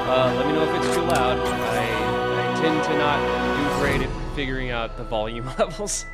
Let me know if it's too loud. I tend to not do great at figuring out the volume levels.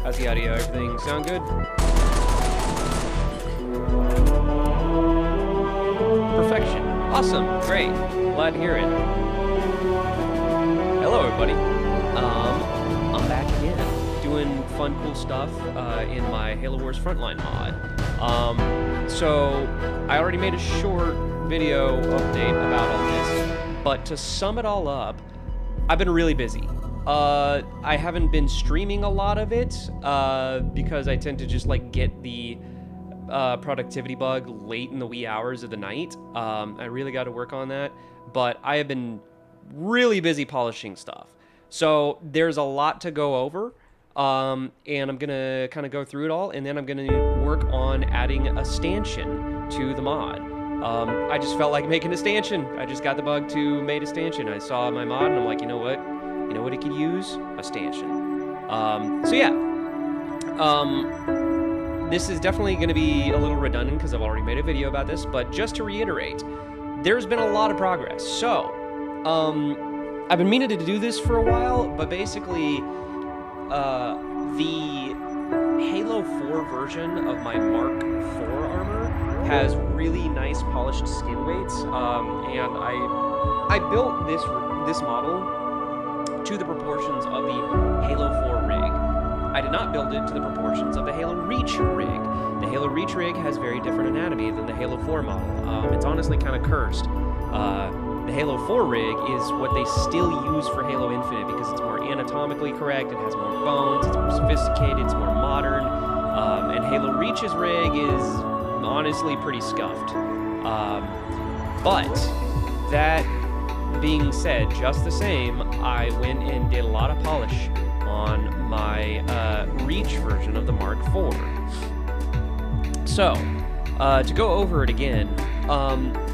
How's the audio? Everything sound good? Perfection. Awesome. Great. Glad to hear it. Hello, everybody. I'm back again, doing fun, cool stuff in my Halo Wars Frontline mod. So I already made a short video update about all this, but to sum it all up, I've been really busy. I haven't been streaming a lot of it because I tend to just like get the productivity bug late in the wee hours of the night. I really got to work on that, but I have been really busy polishing stuff. So there's a lot to go over, and I'm gonna kind of go through it all, and then I'm gonna work on adding a stanchion to the mod. I just felt like making a stanchion. I just got the bug to make a stanchion. I saw my mod and I'm like, you know what? You know what it could use? A stanchion. So yeah. This is definitely going to be a little redundant because I've already made a video about this, but just to reiterate, there's been a lot of progress. So, I've been meaning to do this for a while, but basically, the Halo 4 version of my Mark 4 armor has really nice polished skin weights, and I built this model to the proportions of the Halo 4 rig. I did not build it to the proportions of the Halo Reach rig. The Halo Reach rig has very different anatomy than the Halo 4 model. It's honestly kind of cursed. The Halo 4 rig is what they still use for Halo Infinite because it's more anatomically correct, it has more bones, it's more sophisticated, it's more modern, and Halo Reach's rig is honestly pretty scuffed. But that being said, just the same, I went and did a lot of polish on my Reach version of the Mark IV. So, to go over it again,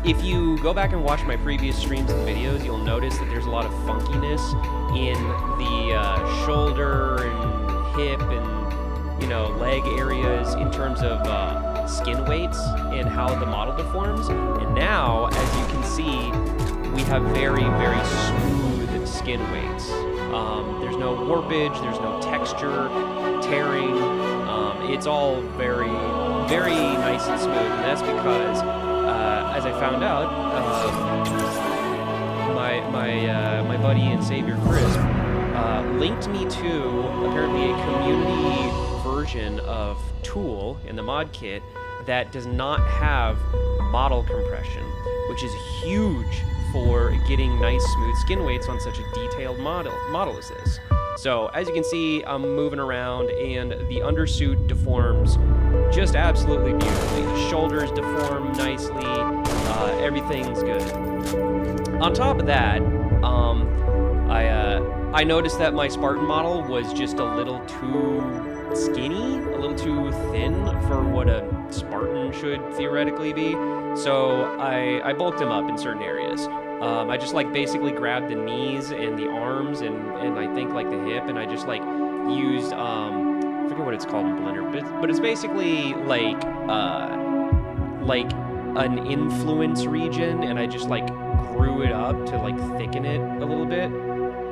if you go back and watch my previous streams and videos, you'll notice that there's a lot of funkiness in the shoulder and hip and, leg areas in terms of skin weights and how the model deforms. And now, as you can see, we have very, very smooth skin weights. There's no warpage, there's no texture, tearing. It's all very, very nice and smooth. And that's because, as I found out, my buddy and savior Chris linked me to apparently a community version of Tool in the mod kit that does not have model compression, which is huge for getting nice smooth skin weights on such a detailed model as this. So as you can see, I'm moving around and the undersuit deforms just absolutely beautifully. The shoulders deform nicely, everything's good. On top of that, I noticed that my Spartan model was just a little too skinny, a little too thin for what a Spartan should theoretically be. So I bulked him up in certain areas. I just basically grabbed the knees and the arms and I think the hip, and I just used I forget what it's called in Blender, but it's basically like an influence region, and I just grew it up to thicken it a little bit.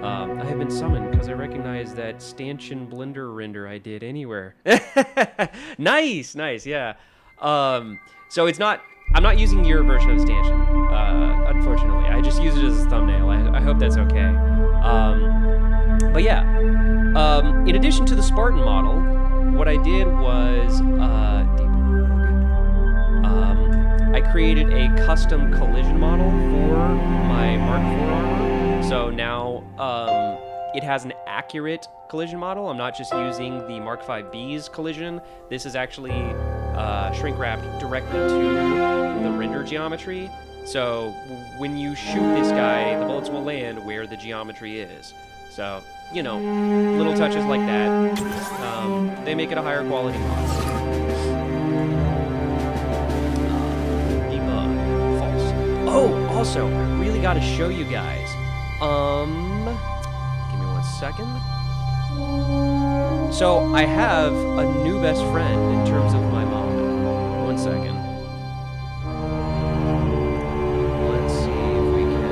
I have been summoned because I recognize that Stanchion Blender render I did anywhere. Nice, yeah. So it's not. I'm not using your version of Stanchion, unfortunately. I just use it as a thumbnail. I hope that's okay. But yeah, in addition to the Spartan model, what I did was I created a custom collision model for my Mark IV armor. So now it has an accurate collision model. I'm not just using the Mark V-B's collision. This is actually shrink wrapped directly to the render geometry. So when you shoot this guy, the bullets will land where the geometry is. So, you know, little touches like that, they make it a higher quality model. Debug, false. Oh, also, I really got to show you guys. Give me 1 second. So I have a new best friend in terms of my mod. 1 second. Let's see if we can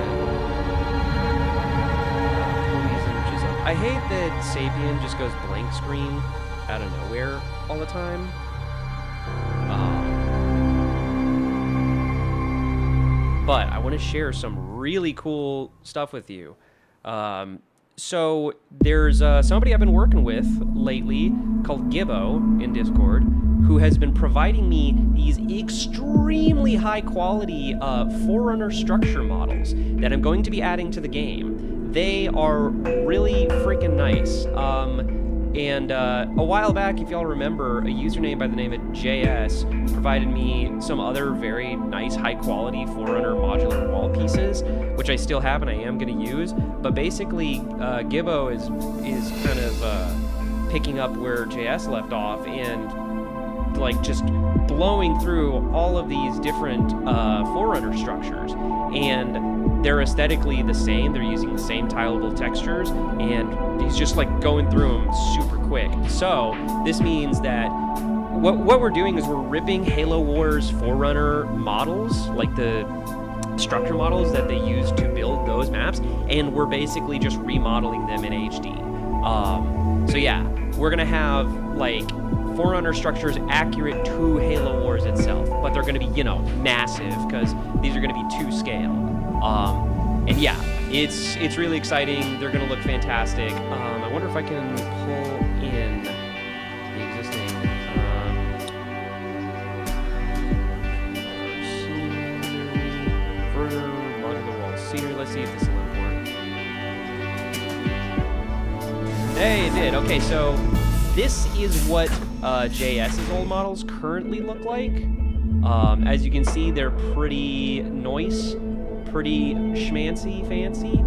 pull these images up. I hate that Sapien just goes blank screen out of nowhere all the time. But I want to share some really cool stuff with you. So there's somebody I've been working with lately called Gibbo in Discord, who has been providing me these extremely high quality Forerunner structure models that I'm going to be adding to the game. They are really freaking nice. And a while back, if y'all remember, a username by the name of JS provided me some other very nice, high-quality Forerunner modular wall pieces, which I still have and I am going to use. But basically, Gibbo is kind of picking up where JS left off and like just blowing through all of these different Forerunner structures. And they're aesthetically the same. They're using the same tileable textures, and he's just like going through them super quick. So this means that what we're doing is we're ripping Halo Wars Forerunner models, like the structure models that they use to build those maps, and we're basically just remodeling them in HD. So yeah, we're gonna have like Forerunner structures accurate to Halo Wars itself, but they're gonna be, you know, massive because these are gonna be to scale. And yeah, it's really exciting. They're gonna look fantastic. I wonder if I can pull in the existing further modular wall scenery. Let's see if this will import. Hey, it did. Okay, so this is what JS's old models currently look like. As you can see, they're pretty nice, pretty schmancy, fancy.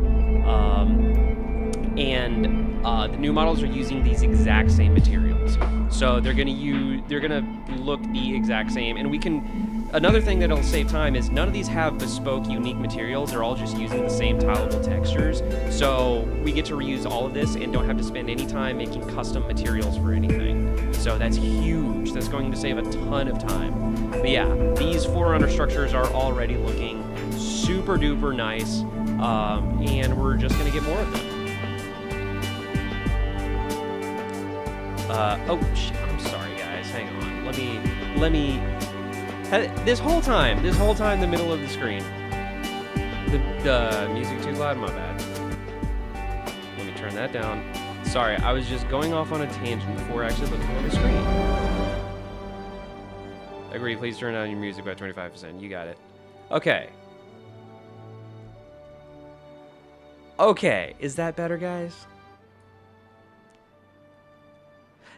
And the new models are using these exact same materials. So they're gonna look the exact same. And we can, another thing that'll save time is none of these have bespoke, unique materials. They're all just using the same tileable textures. So we get to reuse all of this and don't have to spend any time making custom materials for anything. So that's huge. That's going to save a ton of time. But yeah, these Forerunner structures are already looking super duper nice. And we're just gonna get more of them. Oh shit, I'm sorry guys, hang on. Let me, this whole time, the middle of the screen. The music too loud, my bad. Let me turn that down. Sorry, I was just going off on a tangent before actually looking at the screen. Agree, please turn down your music by 25%, you got it. Okay. Okay, is that better, guys?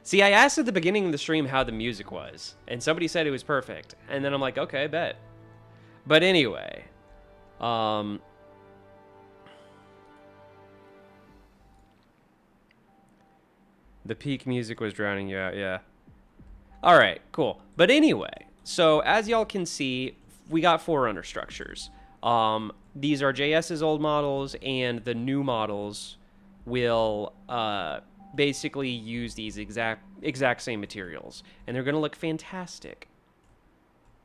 See, I asked at the beginning of the stream how the music was, and somebody said it was perfect. And then I'm like, okay, bet. But anyway, the peak music was drowning you out, yeah. All right, cool. But anyway, so as y'all can see, we got Forerunner structures. These are JS's old models, and the new models will basically use these exact same materials, and they're going to look fantastic.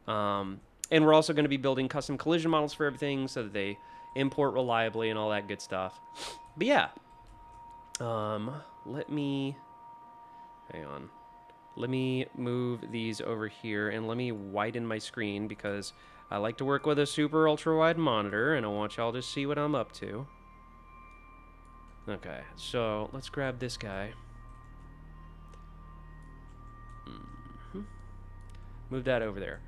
And we're also going to be building custom collision models for everything so that they import reliably and all that good stuff. But yeah, let me move these over here, and let me widen my screen because I like to work with a super ultra wide monitor, and I want y'all to see what I'm up to. Okay, so let's grab this guy. Move that over there.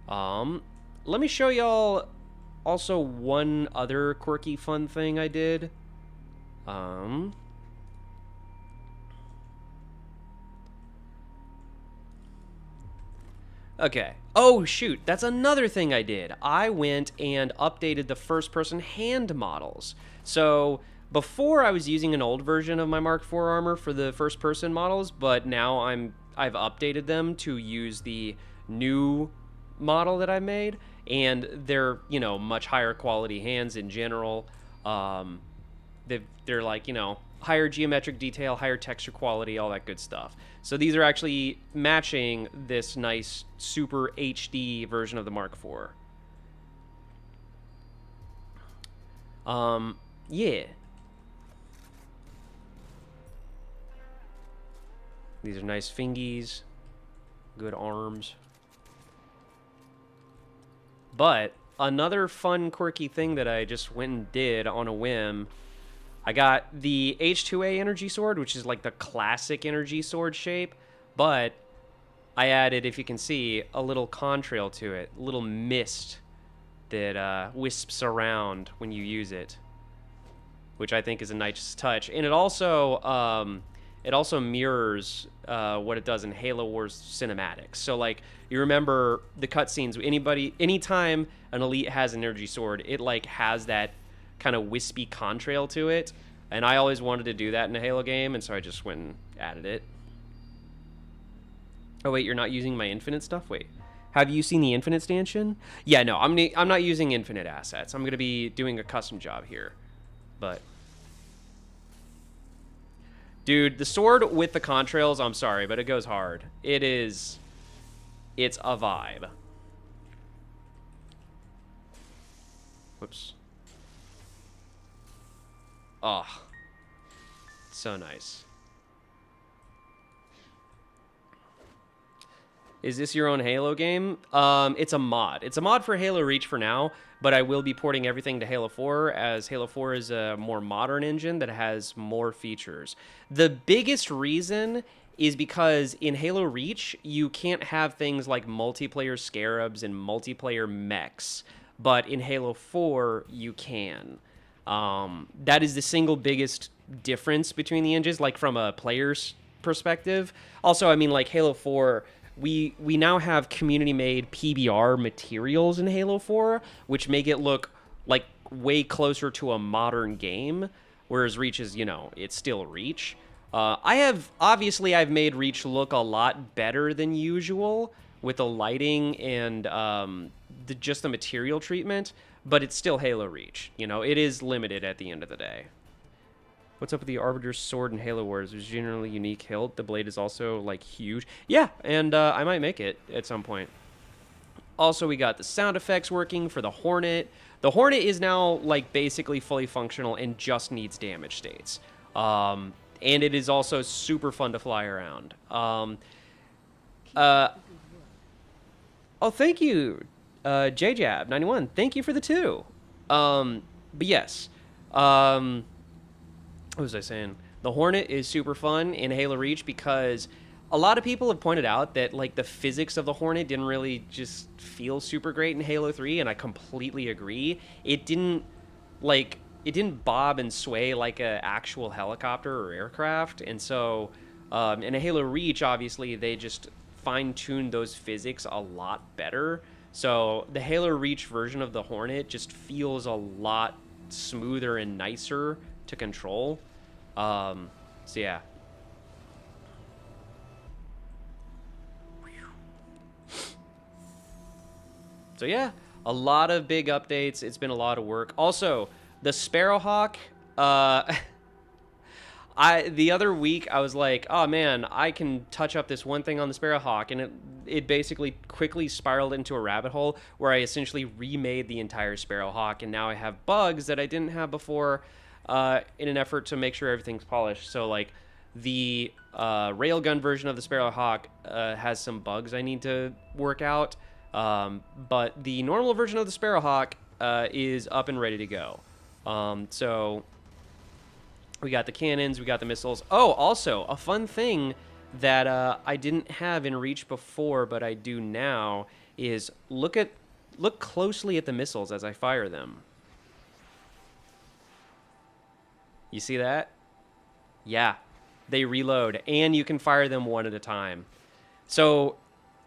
Let me show y'all also one other quirky fun thing I did. Okay. Oh, shoot. That's another thing I did. I went and updated the first-person hand models. So before I was using an old version of my Mark IV armor for the first-person models, but now I've updated them to use the new model that I made, and they're, you know, much higher quality hands in general. Um, they're like, you know, higher geometric detail, higher texture quality, all that good stuff. So these are actually matching this nice super HD version of the Mark IV. Yeah. These are nice fingies, good arms. But another fun, quirky thing that I just went and did on a whim, I got the H2A energy sword, which is like the classic energy sword shape, but I added, if you can see, a little contrail to it, a little mist that wisps around when you use it, which I think is a nice touch. And it also mirrors what it does in Halo Wars cinematics. So like, you remember the cutscenes, anytime an elite has an energy sword, it like has that kind of wispy contrail to it. And I always wanted to do that in a Halo game, and so I just went and added it. Oh wait, you're not using my infinite stuff? Wait. Have you seen the infinite stanchion? Yeah, no, I'm not using infinite assets. I'm going to be doing a custom job here. But dude, the sword with the contrails, I'm sorry, but it goes hard. It's a vibe. Whoops. Oh, so nice. Is this your own Halo game? It's a mod. It's a mod for Halo Reach for now, but I will be porting everything to Halo 4, as Halo 4 is a more modern engine that has more features. The biggest reason is because in Halo Reach, you can't have things like multiplayer scarabs and multiplayer mechs, but in Halo 4, you can. That is the single biggest difference between the engines, like from a player's perspective. Also, I mean, like Halo 4... We now have community-made PBR materials in Halo 4, which make it look like way closer to a modern game, whereas Reach is, you know, it's still Reach. I've made Reach look a lot better than usual with the lighting and just the material treatment, but it's still Halo Reach. You know, it is limited at the end of the day. What's up with the Arbiter's sword in Halo Wars? There's generally unique hilt. The blade is also, like, huge. Yeah, and I might make it at some point. Also, we got the sound effects working for the Hornet. The Hornet is now, like, basically fully functional and just needs damage states. And it is also super fun to fly around. Oh, thank you, JJab91. Thank you for the 2. But yes. What was I saying? The Hornet is super fun in Halo Reach because a lot of people have pointed out that like the physics of the Hornet didn't really just feel super great in Halo 3, and I completely agree. It didn't bob and sway like a actual helicopter or aircraft, and so in a Halo Reach, obviously they just fine-tuned those physics a lot better. So the Halo Reach version of the Hornet just feels a lot smoother and nicer to control. So yeah. So yeah, a lot of big updates. It's been a lot of work. Also, the Sparrowhawk, the other week I was like, oh man, I can touch up this one thing on the Sparrowhawk, and it basically quickly spiraled into a rabbit hole where I essentially remade the entire Sparrowhawk, and now I have bugs that I didn't have before. In an effort to make sure everything's polished. So, like, the railgun version of the Sparrowhawk has some bugs I need to work out. But the normal version of the Sparrowhawk is up and ready to go. So, we got the cannons, we got the missiles. Oh, also, a fun thing that I didn't have in Reach before, but I do now, is look closely at the missiles as I fire them. You see that? Yeah, they reload, and you can fire them one at a time. So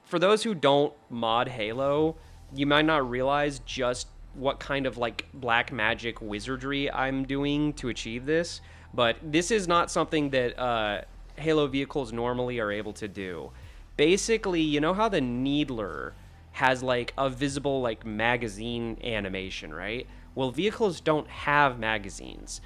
for those who don't mod Halo, you might not realize just what kind of like black magic wizardry I'm doing to achieve this, but this is not something that Halo vehicles normally are able to do. Basically, you know how the Needler has like a visible like magazine animation, right? Well, vehicles don't have magazines.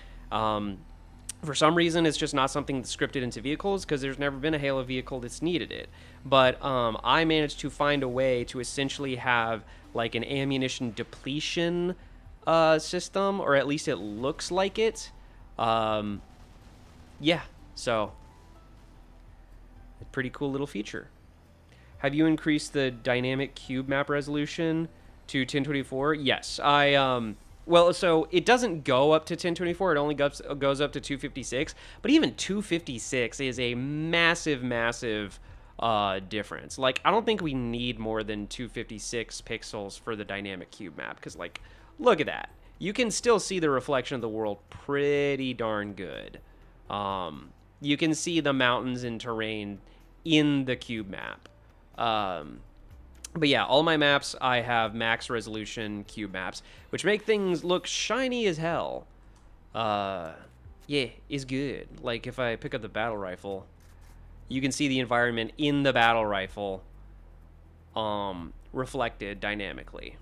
For some reason, it's just not something that's scripted into vehicles because there's never been a Halo vehicle that's needed it. But I managed to find a way to essentially have like an ammunition depletion system, or at least it looks like it. Yeah, so a pretty cool little feature. Have you increased the dynamic cube map resolution to 1024? Yes, well, so it doesn't go up to 1024. It only goes up to 256. But even 256 is a massive, massive difference. Like, I don't think we need more than 256 pixels for the dynamic cube map. Because, like, look at that. You can still see the reflection of the world pretty darn good. You can see the mountains and terrain in the cube map. But yeah, all my maps, I have max resolution cube maps, which make things look shiny as hell. Yeah, is good. Like, if I pick up the battle rifle, you can see the environment in the battle rifle reflected dynamically.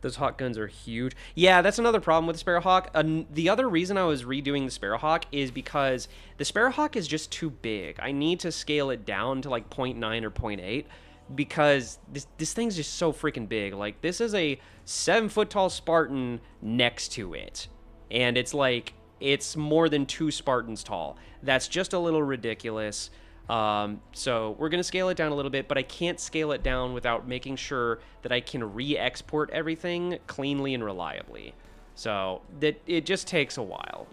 Those hawk guns are huge. Yeah, that's another problem with the Sparrowhawk. The other reason I was redoing the Sparrowhawk is because the Sparrowhawk is just too big. I need to scale it down to like 0.9 or 0.8 because this thing's just so freaking big. Like, this is a 7-foot tall Spartan next to it. And it's like, it's more than 2 Spartans tall. That's just a little ridiculous. So we're going to scale it down a little bit, but I can't scale it down without making sure that I can re-export everything cleanly and reliably. So that it just takes a while.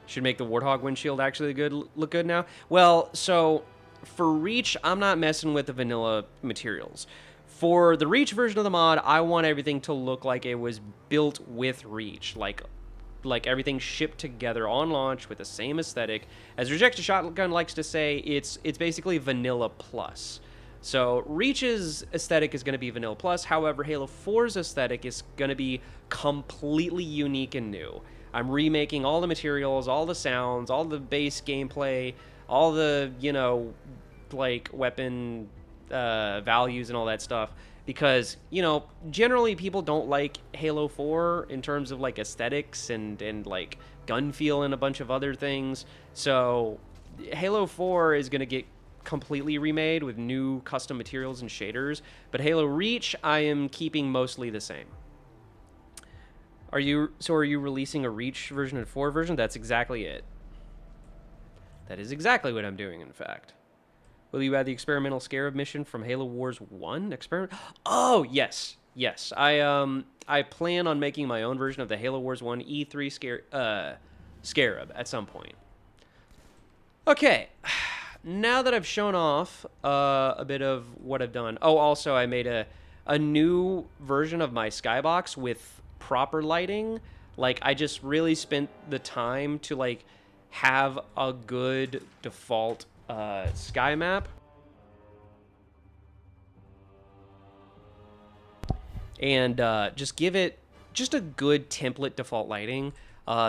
Should make the Warthog windshield actually look good now. Well, so for Reach, I'm not messing with the vanilla materials. For the Reach version of the mod, I want everything to look like it was built with Reach, like everything shipped together on launch with the same aesthetic. As Rejected Shotgun likes to say, it's basically vanilla plus. So Reach's aesthetic is going to be vanilla plus. However, Halo 4's aesthetic is going to be completely unique and new. I'm remaking all the materials, all the sounds, all the base gameplay, all the, you know, like weapon values and all that stuff. Because, you know, generally people don't like Halo 4 in terms of, like, aesthetics and like, gun feel and a bunch of other things. So, Halo 4 is going to get completely remade with new custom materials and shaders. But Halo Reach, I am keeping mostly the same. Are you releasing a Reach version and 4 version? That's exactly it. That is exactly what I'm doing, in fact. Will you add the experimental Scarab mission from Halo Wars 1? Oh, yes. Yes. I plan on making my own version of the Halo Wars 1 E3 Scarab at some point. Okay. Now that I've shown off a bit of what I've done. Oh, also, I made a new version of my skybox with proper lighting. Like, I just really spent the time to, like, have a good default sky map, and just give it just a good template default lighting.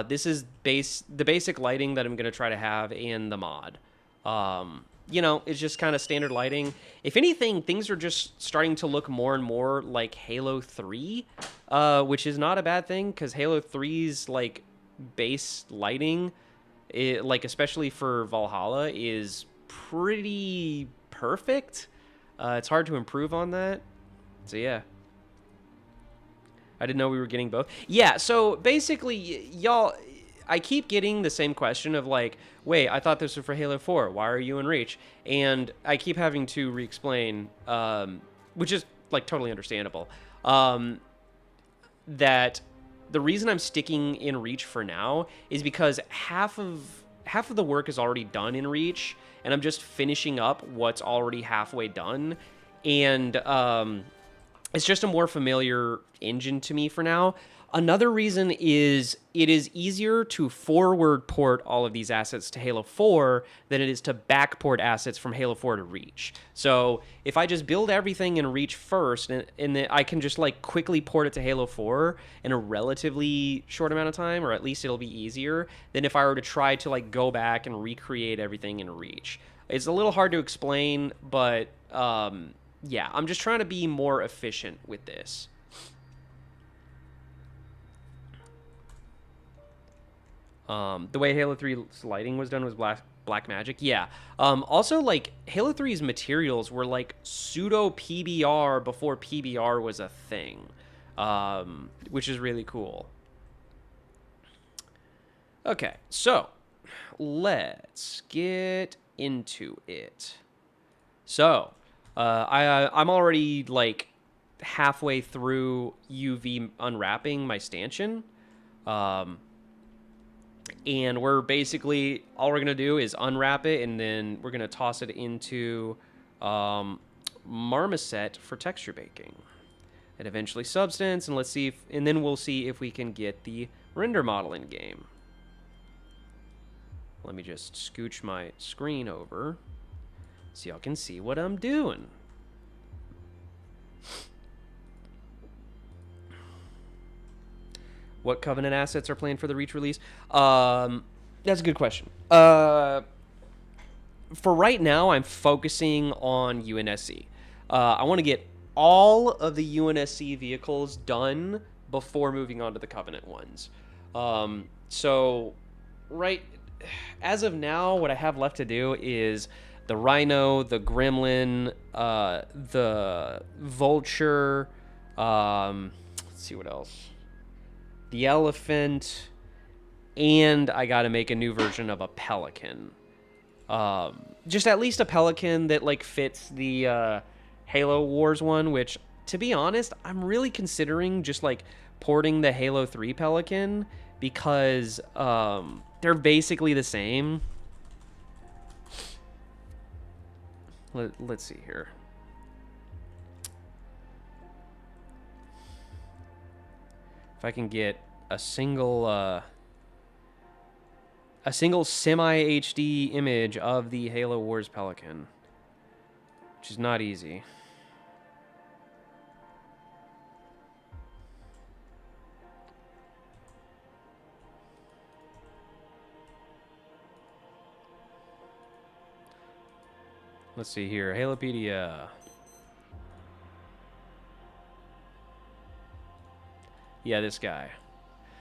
This is the basic lighting that I'm going to try to have in the mod. You know, it's just kind of standard lighting. If anything, things are just starting to look more and more like Halo 3, which is not a bad thing, because Halo 3's like base lighting, like especially for Valhalla, is pretty perfect. It's hard to improve on that. So yeah. I didn't know we were getting both. Yeah, so basically, y'all, I keep getting the same question of like, wait, I thought this was for Halo 4. Why are you in Reach? And I keep having to re-explain, which is like totally understandable, that the reason I'm sticking in Reach for now is because half of the work is already done in Reach, and I'm just finishing up what's already halfway done. And it's just a more familiar engine to me for now. Another reason is it is easier to forward port all of these assets to Halo 4 than it is to backport assets from Halo 4 to Reach. So if I just build everything in Reach first, and then I can just like quickly port it to Halo 4 in a relatively short amount of time, or at least it'll be easier than if I were to try to like go back and recreate everything in Reach. It's a little hard to explain, but yeah, I'm just trying to be more efficient with this. The way Halo 3's lighting was done was black magic. Yeah. Also, like, Halo 3's materials were, like, pseudo-PBR before PBR was a thing, which is really cool. Okay, so let's get into it. So, I'm already, like, halfway through UV unwrapping my stanchion. And we're basically, all we're going to do is unwrap it, and then we're going to toss it into marmoset for texture baking. And eventually substance, and let's see if, and then we'll see if we can get the render model in game. Let me just scooch my screen over so y'all can see what I'm doing. What Covenant assets are planned for the Reach release? That's a good question. For right now, I'm focusing on UNSC. I want to get all of the UNSC vehicles done before moving on to the Covenant ones. So, right as of now, what I have left to do is the Rhino, the Gremlin, the Vulture. Let's see what else. The Elephant, and I got to make a new version of a Pelican. Just at least a Pelican that like fits the Halo Wars one, which, to be honest, I'm really considering just like porting the Halo 3 Pelican because they're basically the same. Let's see here. If I can get a single semi HD image of the Halo Wars Pelican, which is not easy. Let's see here, Halopedia. Yeah, this guy.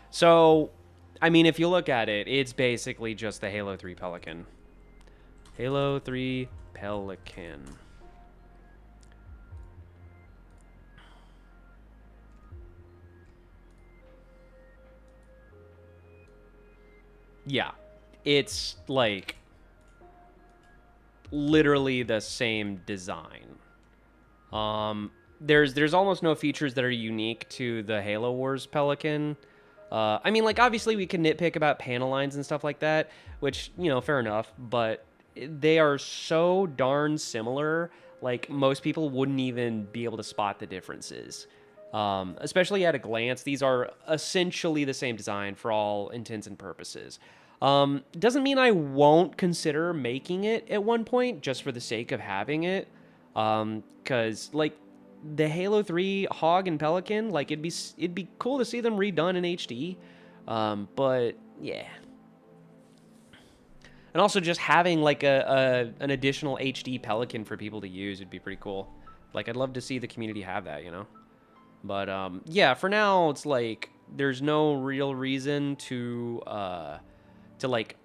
So, I mean, if you look at it, it's basically just the Halo 3 Pelican. Halo 3 Pelican. Yeah, it's like literally the same design. There's almost no features that are unique to the Halo Wars Pelican. I mean, like, obviously we can nitpick about panel lines and stuff like that, which, you know, fair enough, but they are so darn similar, like, most people wouldn't even be able to spot the differences. Especially at a glance, these are essentially the same design for all intents and purposes. Doesn't mean I won't consider making it at one point, just for the sake of having it. 'Cause, like, the Halo 3 Hog and Pelican, like, it'd be cool to see them redone in HD. But yeah. And also just having like an additional HD Pelican for people to use would be pretty cool. Like, I'd love to see the community have that, you know? But yeah, for now it's like there's no real reason to like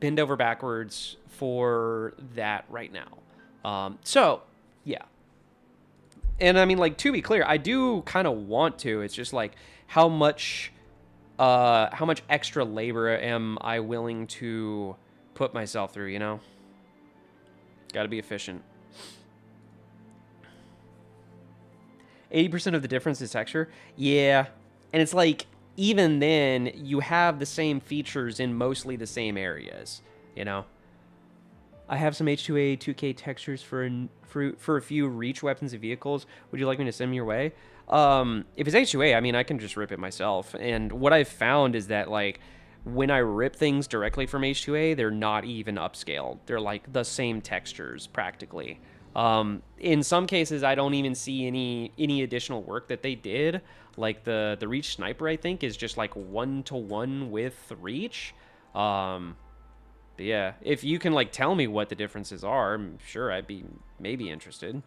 bend over backwards for that right now. So, yeah. And I mean, like, to be clear, I do kind of want to. It's just like how much extra labor am I willing to put myself through, you know? Got to be efficient. 80% of the difference is texture. Yeah. And it's like, even then, you have the same features in mostly the same areas, you know? I have some H2A 2K textures for a few reach weapons and vehicles. Would you like me to send them your way? If it's H2A, I mean, I can just rip it myself. And what I've found is that, like, when I rip things directly from H2A, they're not even upscaled. They're, like, the same textures, practically. In some cases, I don't even see any additional work that they did. Like, the Reach Sniper, I think, is just, like, 1-to-1 with Reach. But yeah, if you can, like, tell me what the differences are, I'm sure I'd be maybe interested.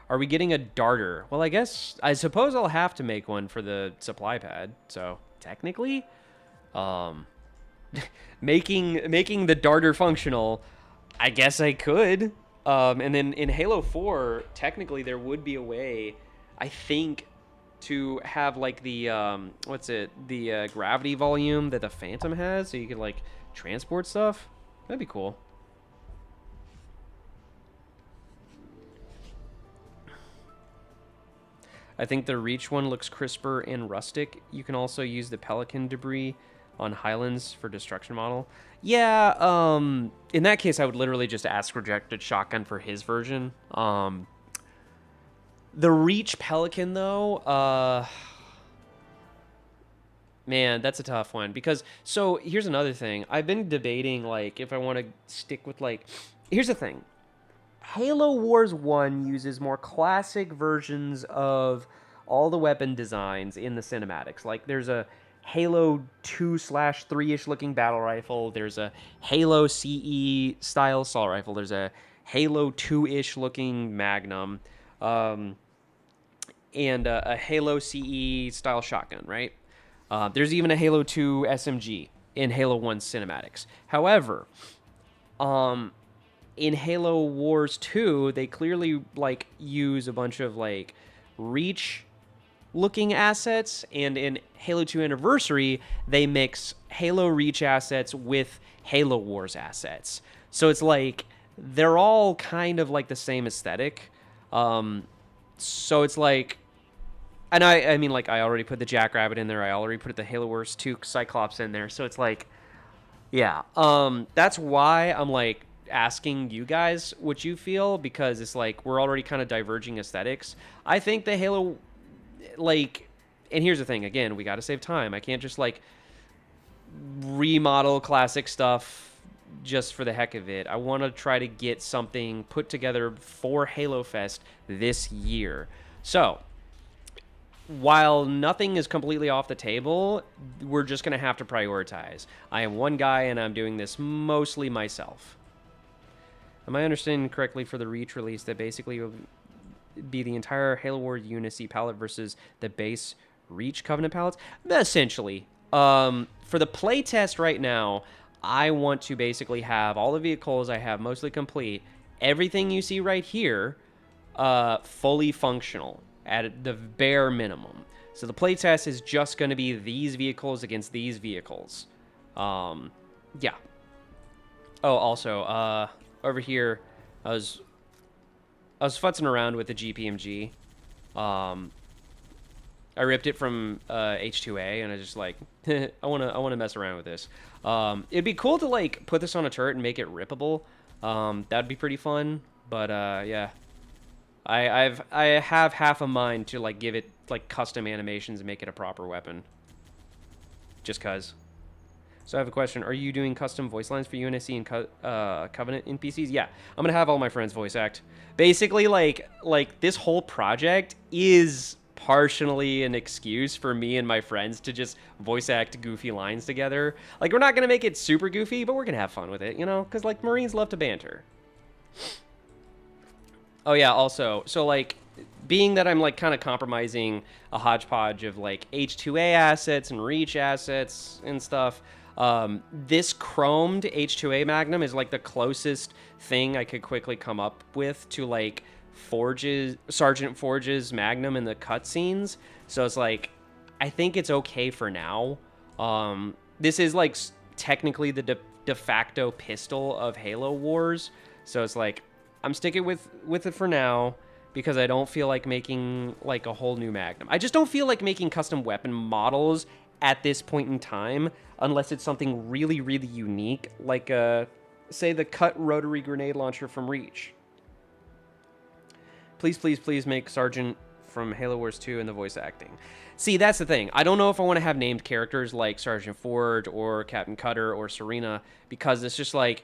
Are we getting a darter? Well, I suppose I'll have to make one for the supply pad. So technically, making the darter functional, I guess I could. And then in Halo 4, technically there would be a way, I think, to have, like, the the gravity volume that the Phantom has, so you could, like, transport stuff. That'd be cool. I think the Reach one looks crisper and rustic. You can also use the Pelican debris on Highlands for destruction model. Yeah, in that case, I would literally just ask Rejected Shotgun for his version. The Reach Pelican, though, man, that's a tough one. Because, so, here's another thing. I've been debating, like, if I want to stick with, like... Here's the thing. Halo Wars 1 uses more classic versions of all the weapon designs in the cinematics. Like, there's a Halo 2/3-ish looking battle rifle. There's a Halo CE style assault rifle. There's a Halo 2-ish looking Magnum. And a Halo CE style shotgun, right? There's even a Halo 2 SMG in Halo 1 cinematics. However, in Halo Wars 2, they clearly, like, use a bunch of, like, Reach looking assets, and in Halo 2 Anniversary, they mix Halo Reach assets with Halo Wars assets. So it's like they're all kind of like the same aesthetic. So it's like, and I mean, like, I already put the Jackrabbit in there. I already put the Halo Wars 2 Cyclops in there. So it's like, yeah. That's why I'm, like, asking you guys what you feel, because it's like we're already kind of diverging aesthetics. I think the Halo, like, and here's the thing, again, we got to save time. I can't just, like, remodel classic stuff just for the heck of it. I want to try to get something put together for Halo Fest this year. So, while nothing is completely off the table, we're just going to have to prioritize. I am one guy, and I'm doing this mostly myself. Am I understanding correctly for the Reach release that basically will be the entire Halo Wars Unity palette versus the base Reach Covenant palettes? Essentially. For the playtest right now, I want to basically have all the vehicles I have mostly complete. Everything you see right here, fully functional at the bare minimum. So the playtest is just going to be these vehicles against these vehicles. Yeah. Oh, also, over here, I was futzing around with the GPMG. I ripped it from H2A, and I just, like, I wanna mess around with this. It'd be cool to, like, put this on a turret and make it rippable. That'd be pretty fun. But yeah, I have half a mind to, like, give it, like, custom animations and make it a proper weapon. Just cause. So I have a question. Are you doing custom voice lines for UNSC and Covenant NPCs? Yeah, I'm gonna have all my friends voice act. Basically, like this whole project is partially an excuse for me and my friends to just voice act goofy lines together. Like, we're not gonna make it super goofy, but we're gonna have fun with it, you know? Because, like, Marines love to banter. Oh yeah, also, so, like, being that I'm, like, kind of compromising a hodgepodge of, like, H2A assets and Reach assets and stuff, this chromed H2A Magnum is, like, the closest thing I could quickly come up with to, like, Sergeant Forge's Magnum in the cutscenes. So it's like, I think it's okay for now. This is, like, technically the de facto pistol of Halo Wars. So it's like, I'm sticking with it for now, because I don't feel like making, like, a whole new Magnum. I just don't feel like making custom weapon models at this point in time, unless it's something really, really unique, like, say, the cut rotary grenade launcher from Reach. Please, please, please make Sergeant from Halo Wars 2 in the voice acting. See, that's the thing. I don't know if I want to have named characters like Sergeant Ford or Captain Cutter or Serena, because it's just like,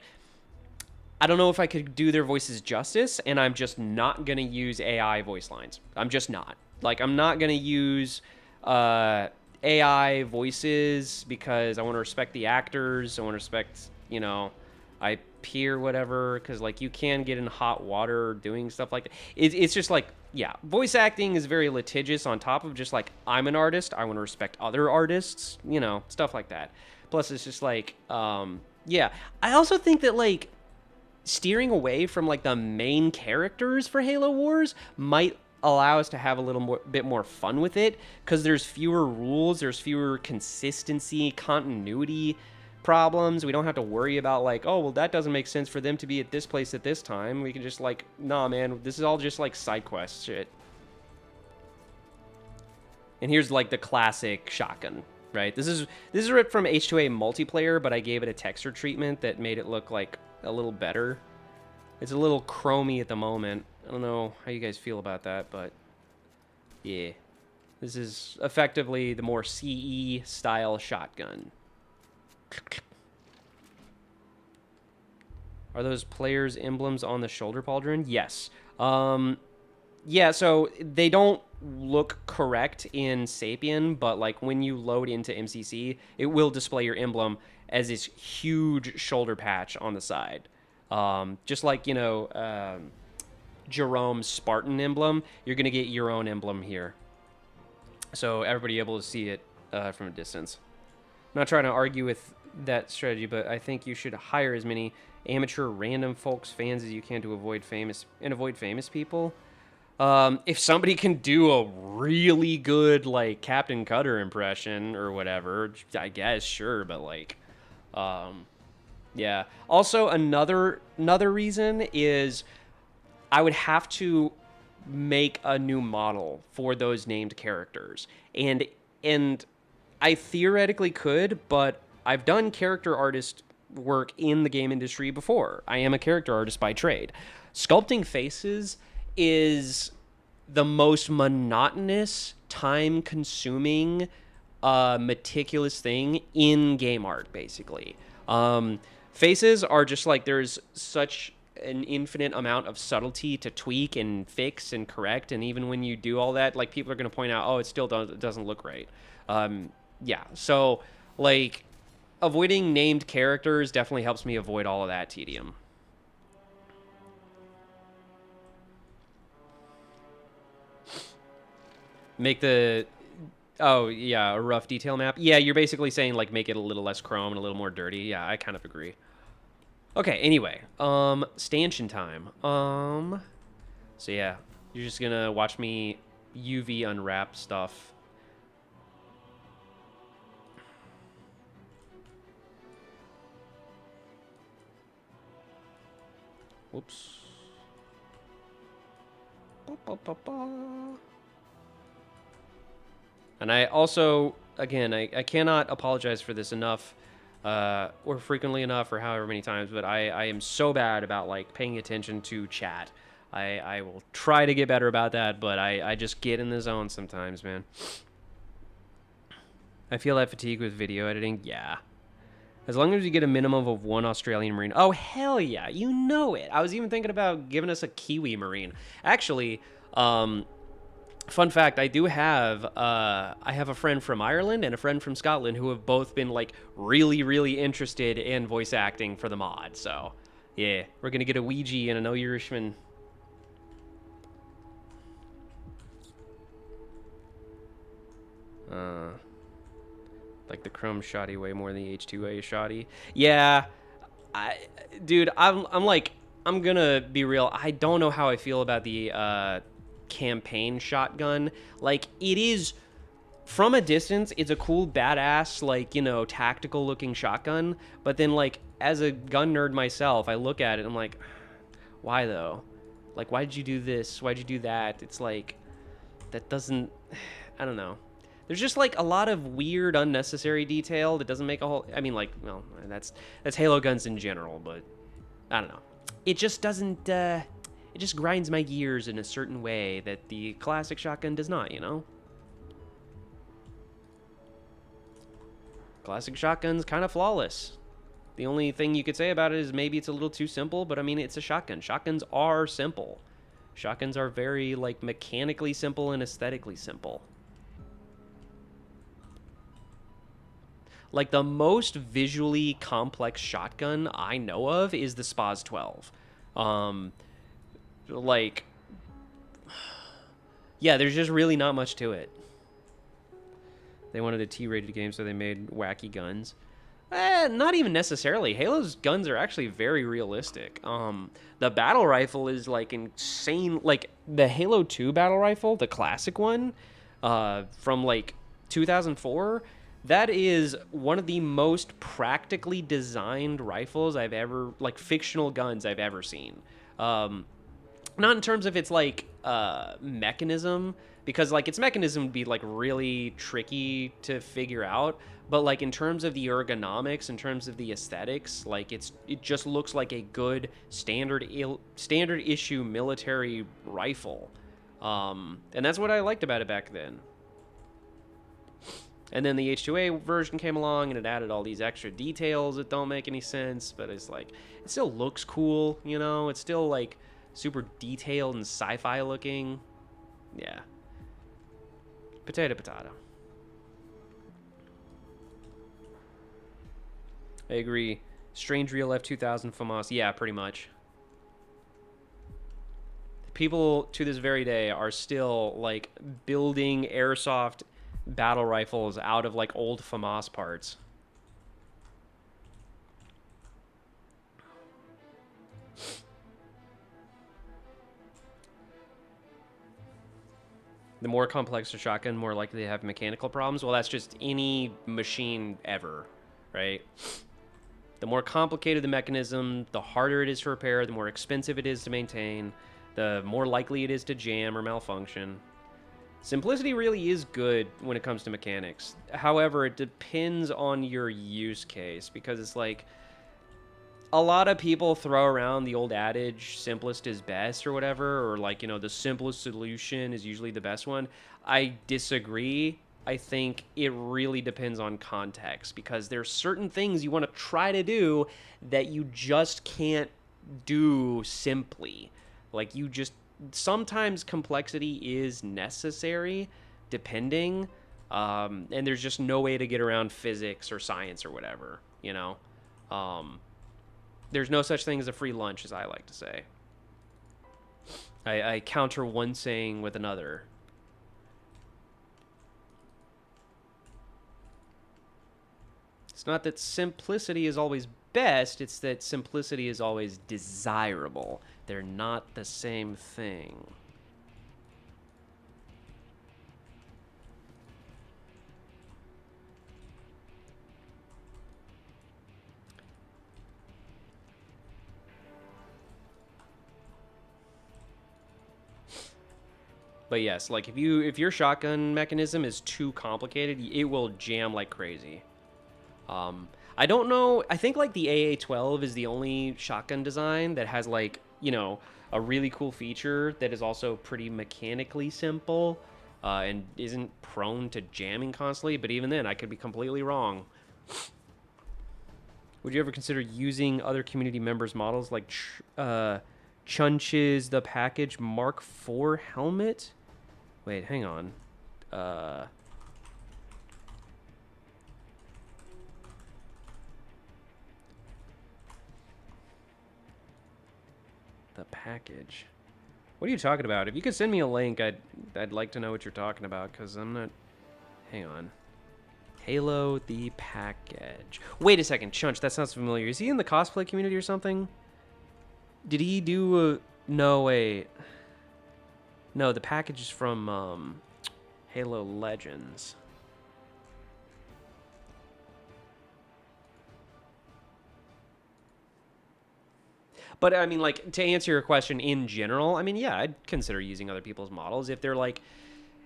I don't know if I could do their voices justice, and I'm just not going to use AI voice lines. I'm just not. Like, I'm not going to use AI voices because I want to respect the actors. I want to respect, you know, IP or whatever, because, like, you can get in hot water doing stuff like that. It's just like, yeah, voice acting is very litigious on top of just, like, I'm an artist. I want to respect other artists, you know, stuff like that. Plus, it's just like, yeah. I also think that, like, steering away from, like, the main characters for Halo Wars might allow us to have a little bit more fun with it, because there's fewer rules, there's fewer consistency, continuity problems. We don't have to worry about, like, oh, well, that doesn't make sense for them to be at this place at this time. We can just, like, nah, man, this is all just, like, side quest shit. And here's, like, the classic shotgun, right? This is ripped from H2A multiplayer, but I gave it a texture treatment that made it look, like, a little better. It's a little chromey at the moment. I don't know how you guys feel about that, but yeah. This is effectively the more CE style shotgun. Are those players' emblems on the shoulder pauldron? Yes. Yeah, so they don't look correct in Sapien, but, like, when you load into MCC, it will display your emblem as this huge shoulder patch on the side. Just like, you know, Jerome's Spartan emblem, you're going to get your own emblem here. So everybody able to see it from a distance. I'm not trying to argue with that strategy, but I think you should hire as many amateur random folks fans as you can to avoid famous people. If somebody can do a really good, like, Captain Cutter impression or whatever, I guess, sure, but, like, yeah. Also, another reason is I would have to make a new model for those named characters. And I theoretically could, but I've done character artist work in the game industry before. I am a character artist by trade. Sculpting faces is the most monotonous, time-consuming, meticulous thing in game art, basically. Faces are just like, there's such an infinite amount of subtlety to tweak and fix and correct, and even when you do all that, like, people are going to point out, oh, it still doesn't look right. Yeah, so, like, avoiding named characters definitely helps me avoid all of that tedium. Make the... Oh, yeah, a rough detail map. Yeah, you're basically saying, like, make it a little less chrome and a little more dirty. Yeah, I kind of agree. Okay, anyway. Stanchion time. So, yeah. You're just gonna watch me UV unwrap stuff. Whoops. And I also, again, I cannot apologize for this enough, or frequently enough, or however many times, but I am so bad about, like, paying attention to chat. I will try to get better about that, but I just get in the zone sometimes, man. I feel that fatigue with video editing. Yeah. As long as you get a minimum of one Australian Marine. Oh, hell yeah. You know it. I was even thinking about giving us a Kiwi Marine. Actually, fun fact, I do have, I have a friend from Ireland and a friend from Scotland who have both been, like, really, really interested in voice acting for the mod. So, yeah, we're going to get a Ouija and an Irishman. Like the Chrome shoddy way more than the H2A shoddy. Yeah, dude, I'm like, I'm gonna be real. I don't know how I feel about the campaign shotgun. Like, it is, from a distance, it's a cool, badass, like, you know, tactical looking shotgun. But then, like, as a gun nerd myself, I look at it and I'm like, why though? Like, why did you do this? Why'd you do that? It's like, that doesn't, I don't know. There's just like a lot of weird, unnecessary detail that doesn't make a whole. I mean, like, well, that's Halo guns in general, but I don't know. It just doesn't. It just grinds my gears in a certain way that the classic shotgun does not. You know. Classic shotgun's kind of flawless. The only thing you could say about it is maybe it's a little too simple, but I mean, it's a shotgun. Shotguns are simple. Shotguns are very, like, mechanically simple and aesthetically simple. Like, the most visually complex shotgun I know of is the Spaz 12. Like, yeah, there's just really not much to it. They wanted a T-rated game, so they made wacky guns. Not even necessarily. Halo's guns are actually very realistic. The battle rifle is, like, insane. Like, the Halo 2 battle rifle, the classic one, from, like, 2004, that is one of the most practically designed rifles I've ever, like, fictional guns I've ever seen. Not in terms of its, like, mechanism, because, like, its mechanism would be, like, really tricky to figure out, but, like, in terms of the ergonomics, in terms of the aesthetics, like, it just looks like a good standard issue military rifle, and that's what I liked about it back then. And then the H2A version came along, and it added all these extra details that don't make any sense, but it's like, it still looks cool, you know? It's still, like, super detailed and sci-fi looking. Yeah. Potato, potato. I agree. Strange Real F2000 FAMAS. Yeah, pretty much. People to this very day are still, like, building airsoft battle rifles out of, like, old FAMAS parts. The more complex the shotgun, more likely to have mechanical problems. Well, that's just any machine ever, right? The more complicated the mechanism, the harder it is to repair, the more expensive it is to maintain, the more likely it is to jam or malfunction. Simplicity really is good when it comes to mechanics. However, it depends on your use case, because it's like, a lot of people throw around the old adage, simplest is best or whatever, or, like, you know, the simplest solution is usually the best one. I disagree. I think it really depends on context, because there's certain things you want to try to do that you just can't do simply. Like, you just, sometimes complexity is necessary, depending, and there's just no way to get around physics or science or whatever, you know? There's no such thing as a free lunch, as I like to say. I counter one saying with another. It's not that simplicity is always best, it's that simplicity is always desirable. They're not the same thing. But yes, like, if your shotgun mechanism is too complicated, it will jam like crazy. I don't know. I think, like, the AA-12 is the only shotgun design that has, like, you know, a really cool feature that is also pretty mechanically simple, and isn't prone to jamming constantly. But even then, I could be completely wrong. Would you ever consider using other community members' models, like Chunch's the Package Mark IV helmet? Wait, hang on. The package. What are you talking about? If you could send me a link, I'd like to know what you're talking about, because I'm not... Hang on. Halo the Package. Wait a second, Chunch, that sounds familiar. Is he in the cosplay community or something? Did he do a... No, wait. No, the package is from Halo Legends. But, I mean, like, to answer your question in general, I mean, yeah, I'd consider using other people's models if they're, like...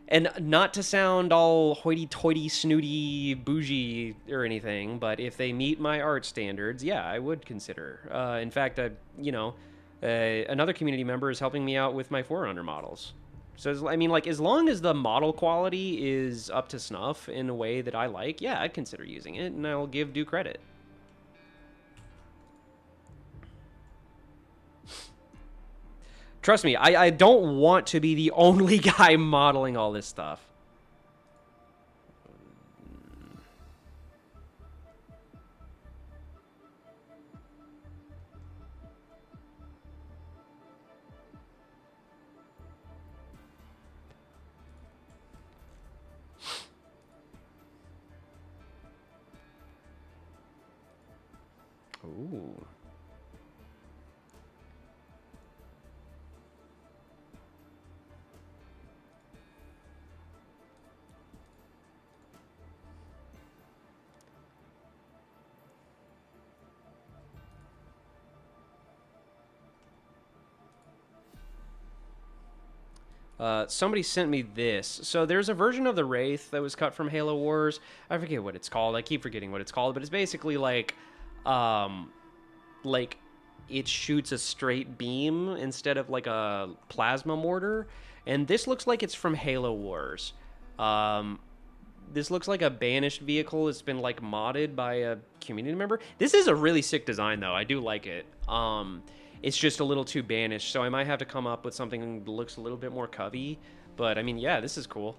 And not to sound all hoity-toity, snooty, bougie or anything, but if they meet my art standards, yeah, I would consider. In fact, another community member is helping me out with my Forerunner models. So, I mean, like, as long as the model quality is up to snuff in a way that I like, yeah, I'd consider using it, and I'll give due credit. Trust me, I don't want to be the only guy modeling all this stuff. Ooh. Somebody sent me this. So there's a version of the Wraith that was cut from Halo Wars. I forget what it's called. I keep forgetting what it's called, but it's basically like it shoots a straight beam instead of like a plasma mortar. And this looks like it's from Halo Wars. This looks like a banished vehicle. It's been like modded by a community member. This is a really sick design though. I do like it. It's just a little too banished, so I might have to come up with something that looks a little bit more covey. But I mean, yeah, this is cool.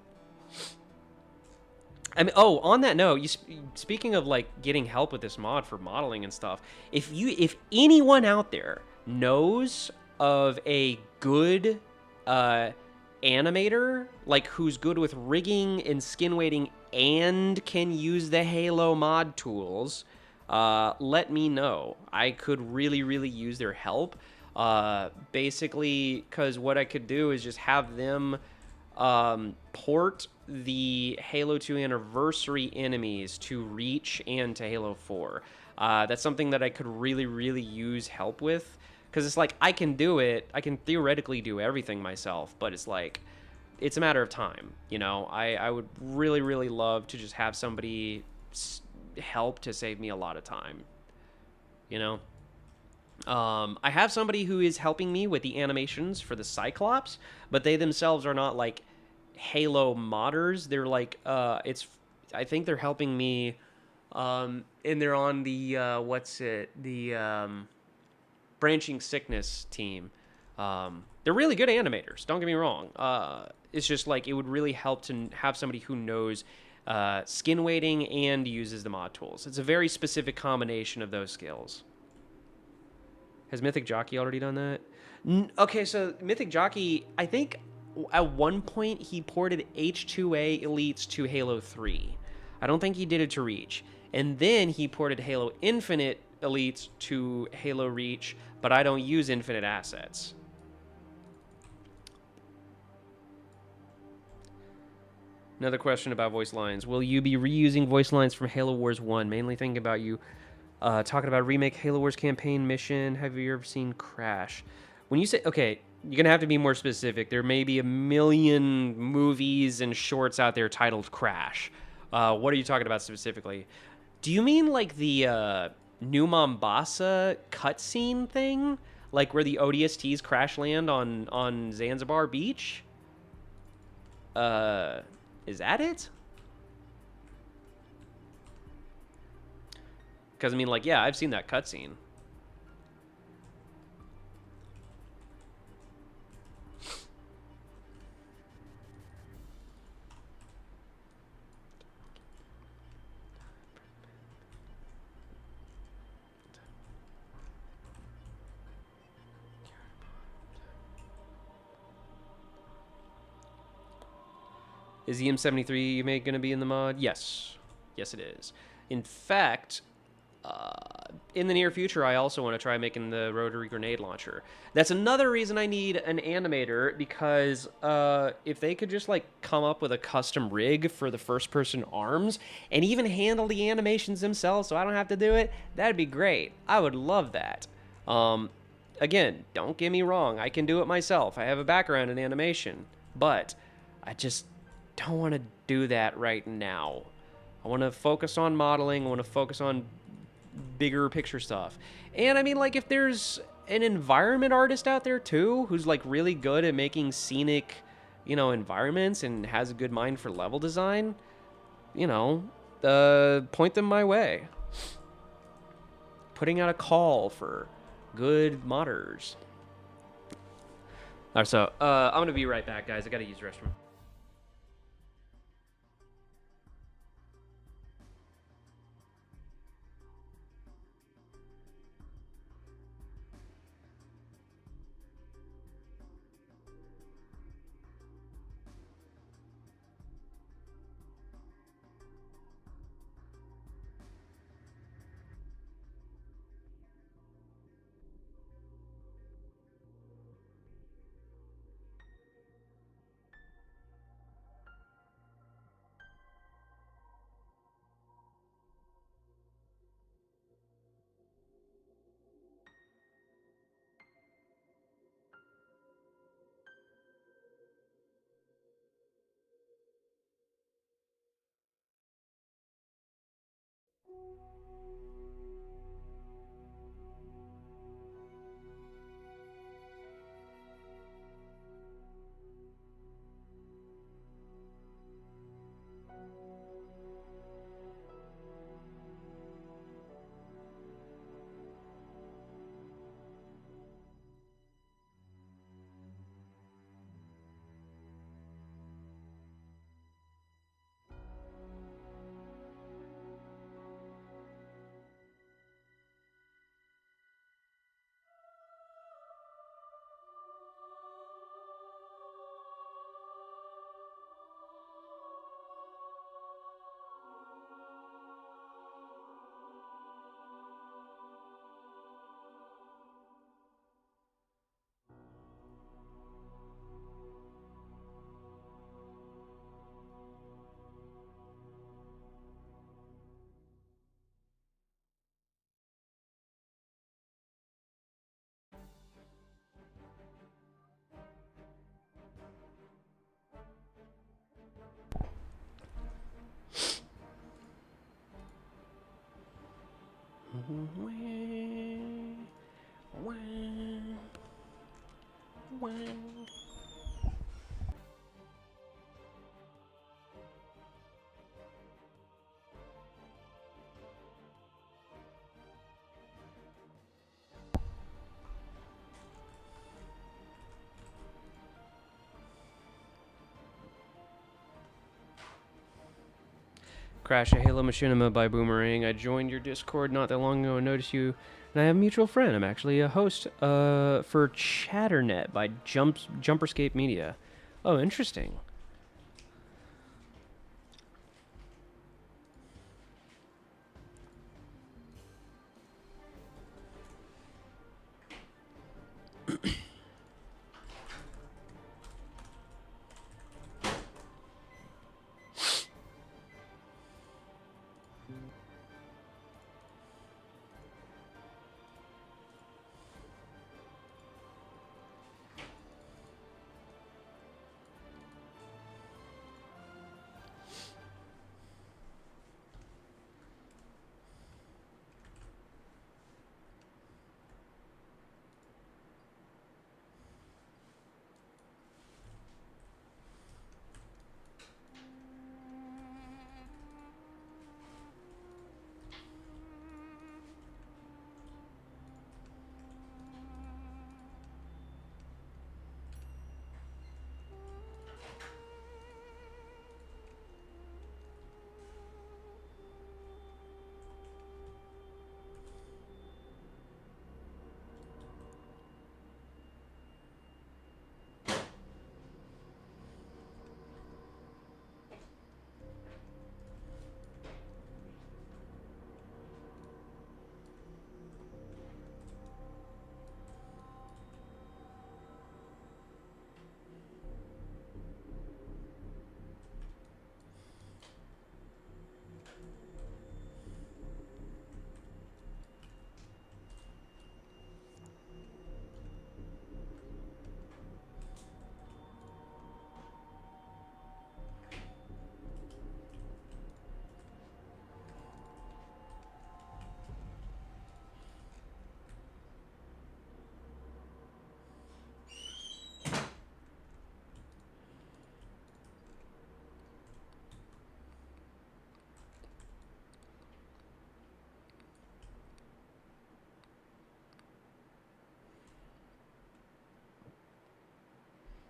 I mean, oh, on that note, speaking of like getting help with this mod for modeling and stuff, if anyone out there knows of a good animator, like who's good with rigging and skin weighting and can use the Halo mod tools, let me know. I could really, really use their help. Basically, because what I could do is just have them port the Halo 2 Anniversary enemies to Reach and to Halo 4. That's something that I could really, really use help with. Because it's like, I can do it. I can theoretically do everything myself, but it's like, it's a matter of time. You know, I would really, really love to just have somebody help to save me a lot of time. You know? I have somebody who is helping me with the animations for the Cyclops, but they themselves are not like Halo modders. They're like, I think they're helping me, and they're on the, Branching Sickness team. They're really good animators, don't get me wrong. It's just like, it would really help to have somebody who knows skin weighting and uses the mod tools. It's a very specific combination of those skills. Has Mythic Jockey already done that? Okay, so Mythic Jockey, I think at one point he ported H2A Elites to Halo 3. I don't think he did it to Reach. And then he ported Halo Infinite Elites to Halo Reach, but I don't use Infinite assets. Another question about voice lines. Will you be reusing voice lines from Halo Wars 1? Mainly thinking about you talking about remake Halo Wars campaign mission. Have you ever seen Crash? When you say, okay, you're going to have to be more specific. There may be a million movies and shorts out there titled Crash. What are you talking about specifically? Do you mean like the New Mombasa cutscene thing? Like where the ODSTs crash land on Zanzibar Beach? Is that it? Because, I mean, like, yeah, I've seen that cutscene. Is the M73 going to be in the mod? Yes. Yes, it is. In fact, in the near future, I also want to try making the rotary grenade launcher. That's another reason I need an animator, because if they could just like come up with a custom rig for the first-person arms and even handle the animations themselves so I don't have to do it, that'd be great. I would love that. Again, don't get me wrong. I can do it myself. I have a background in animation, but don't want to do that right now. I want to focus on modeling. I want to focus on bigger picture stuff. And I mean, like, if there's an environment artist out there too who's like really good at making scenic, environments and has a good mind for level design, point them my way. Putting out a call for good modders. All right, so I'm gonna be right back, guys. I gotta use the restroom. Crash a Halo Machinima by Boomerang. I joined your Discord not that long ago and noticed you, and I have a mutual friend. I'm actually a host for Chatternet by Jumperscape Media. Oh, interesting.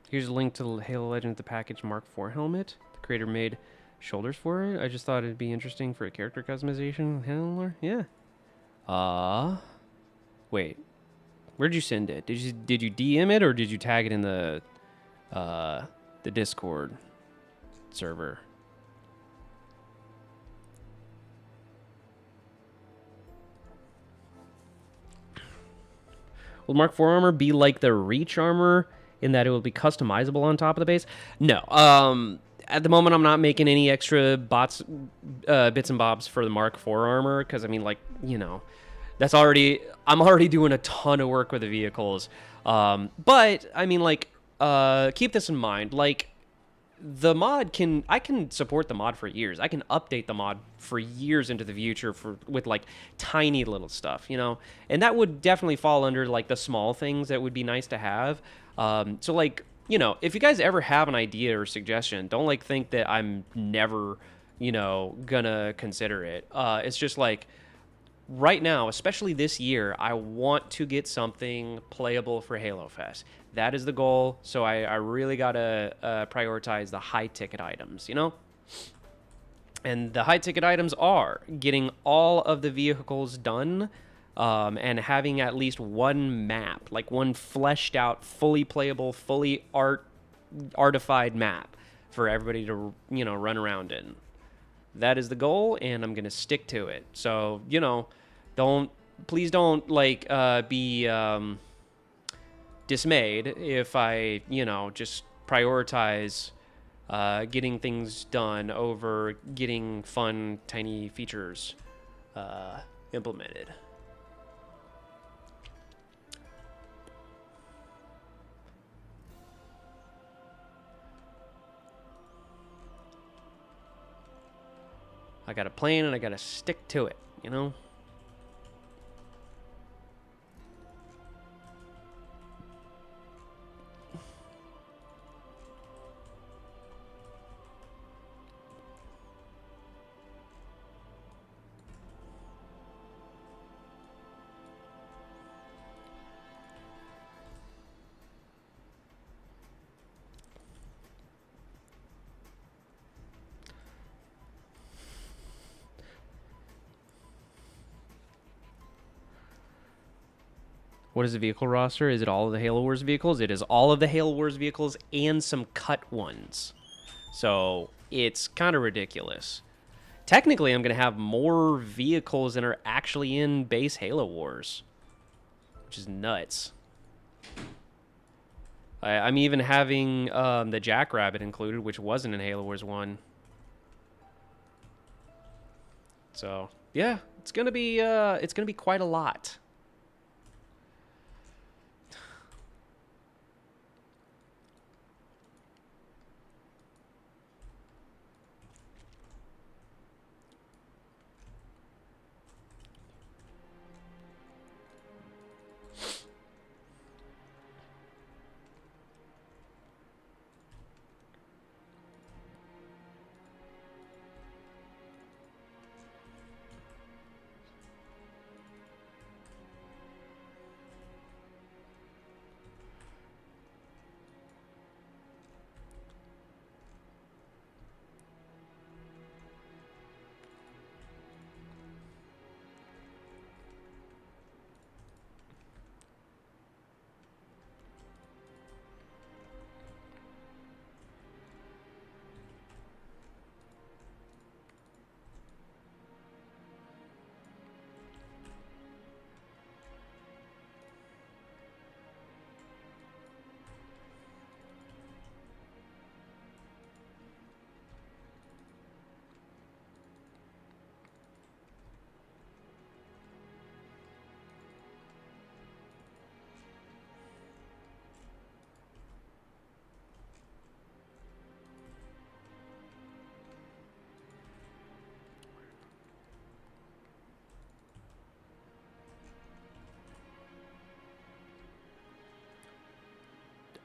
Here's a link to Halo Legends, the package Mark IV helmet. The creator made shoulders for it. I just thought it'd be interesting for a character customization handler. Yeah. Wait. Where'd you send it? Did you DM it or did you tag it in the Discord server? Will Mark IV armor be like the Reach armor in that it will be customizable on top of the base? No. At the moment, I'm not making any extra bits and bobs for the Mark IV armor because, I mean, like, you know, I'm already doing a ton of work with the vehicles. But, I mean, like, keep this in mind. Like, I can support the mod for years. I can update the mod for years into the future with like tiny little stuff, you know? And that would definitely fall under like the small things that would be nice to have. So like, you know, if you guys ever have an idea or suggestion, don't like think that I'm never, you know, gonna consider it. It's just like right now, especially this year, I want to get something playable for Halo Fest. That is the goal. So I really got to prioritize the high ticket items, you know? And the high ticket items are getting all of the vehicles done and having at least one map, like one fleshed out, fully playable, fully artified map for everybody to, you know, run around in. That is the goal, and I'm going to stick to it. So, you know, please don't like be dismayed if I, you know, just prioritize getting things done over getting fun, tiny features implemented. I got a plan and I got to stick to it, you know? What is the vehicle roster? Is it all of the Halo Wars vehicles? It is all of the Halo Wars vehicles and some cut ones. So it's kind of ridiculous. Technically, I'm going to have more vehicles than are actually in base Halo Wars, which is nuts. I'm even having the Jackrabbit included, which wasn't in Halo Wars 1. So yeah, it's gonna be quite a lot.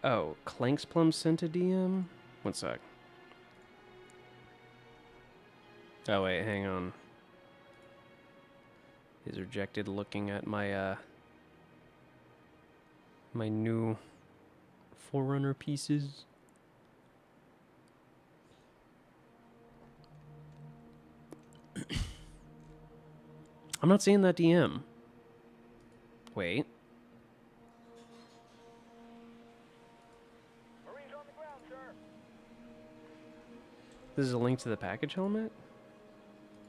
Oh, Clank's Plum sent a DM? One sec. Oh, wait, hang on. He's rejected looking at my, my new Forerunner pieces. I'm not seeing that DM. Wait. Marines on the ground, sir. This is a link to the package helmet?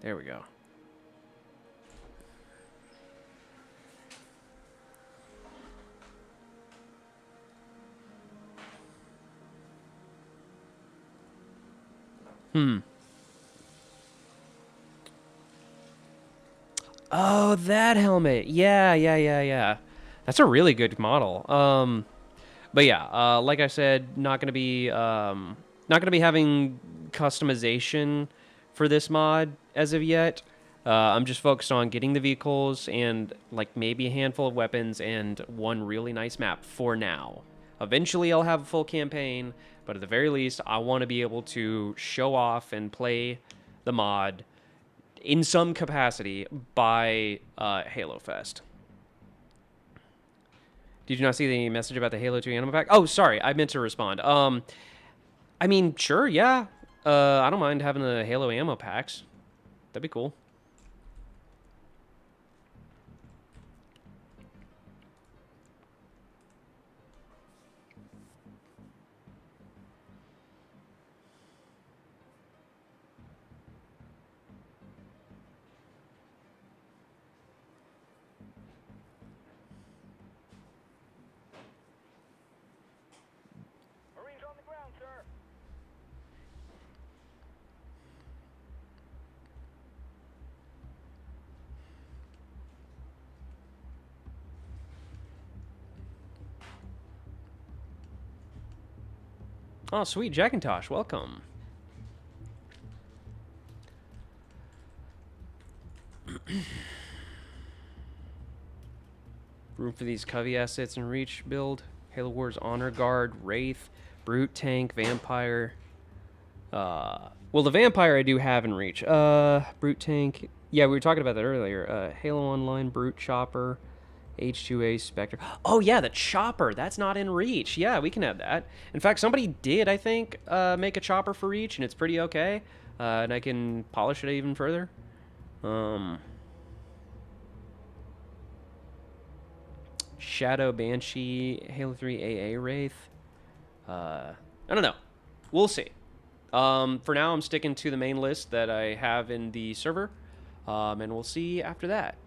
There we go. Oh, that helmet. Yeah. That's a really good model. But yeah, like I said, not gonna be having customization for this mod as of yet. I'm just focused on getting the vehicles and like maybe a handful of weapons and one really nice map for now. Eventually, I'll have a full campaign, but at the very least, I want to be able to show off and play the mod in some capacity by Halo Fest. Did you not see the message about the Halo 2 Anima Pack? Oh, sorry, I meant to respond. I mean, sure, yeah. I don't mind having the Halo ammo packs. That'd be cool. Marines on the ground, sir. Oh, sweet, Jackintosh, welcome. Room for these Covey assets and Reach build. Halo Wars Honor Guard, Wraith, Brute Tank, Vampire. Well, the Vampire I do have in Reach. Brute Tank. Yeah, we were talking about that earlier. Halo Online, Brute Chopper, H2A, Spectre. Oh, yeah, the Chopper. That's not in Reach. Yeah, we can have that. In fact, somebody did, I think, make a Chopper for Reach, and it's pretty okay. And I can polish it even further. Shadow Banshee, Halo 3 AA Wraith. I don't know. We'll see. For now, I'm sticking to the main list that I have in the server, and we'll see after that.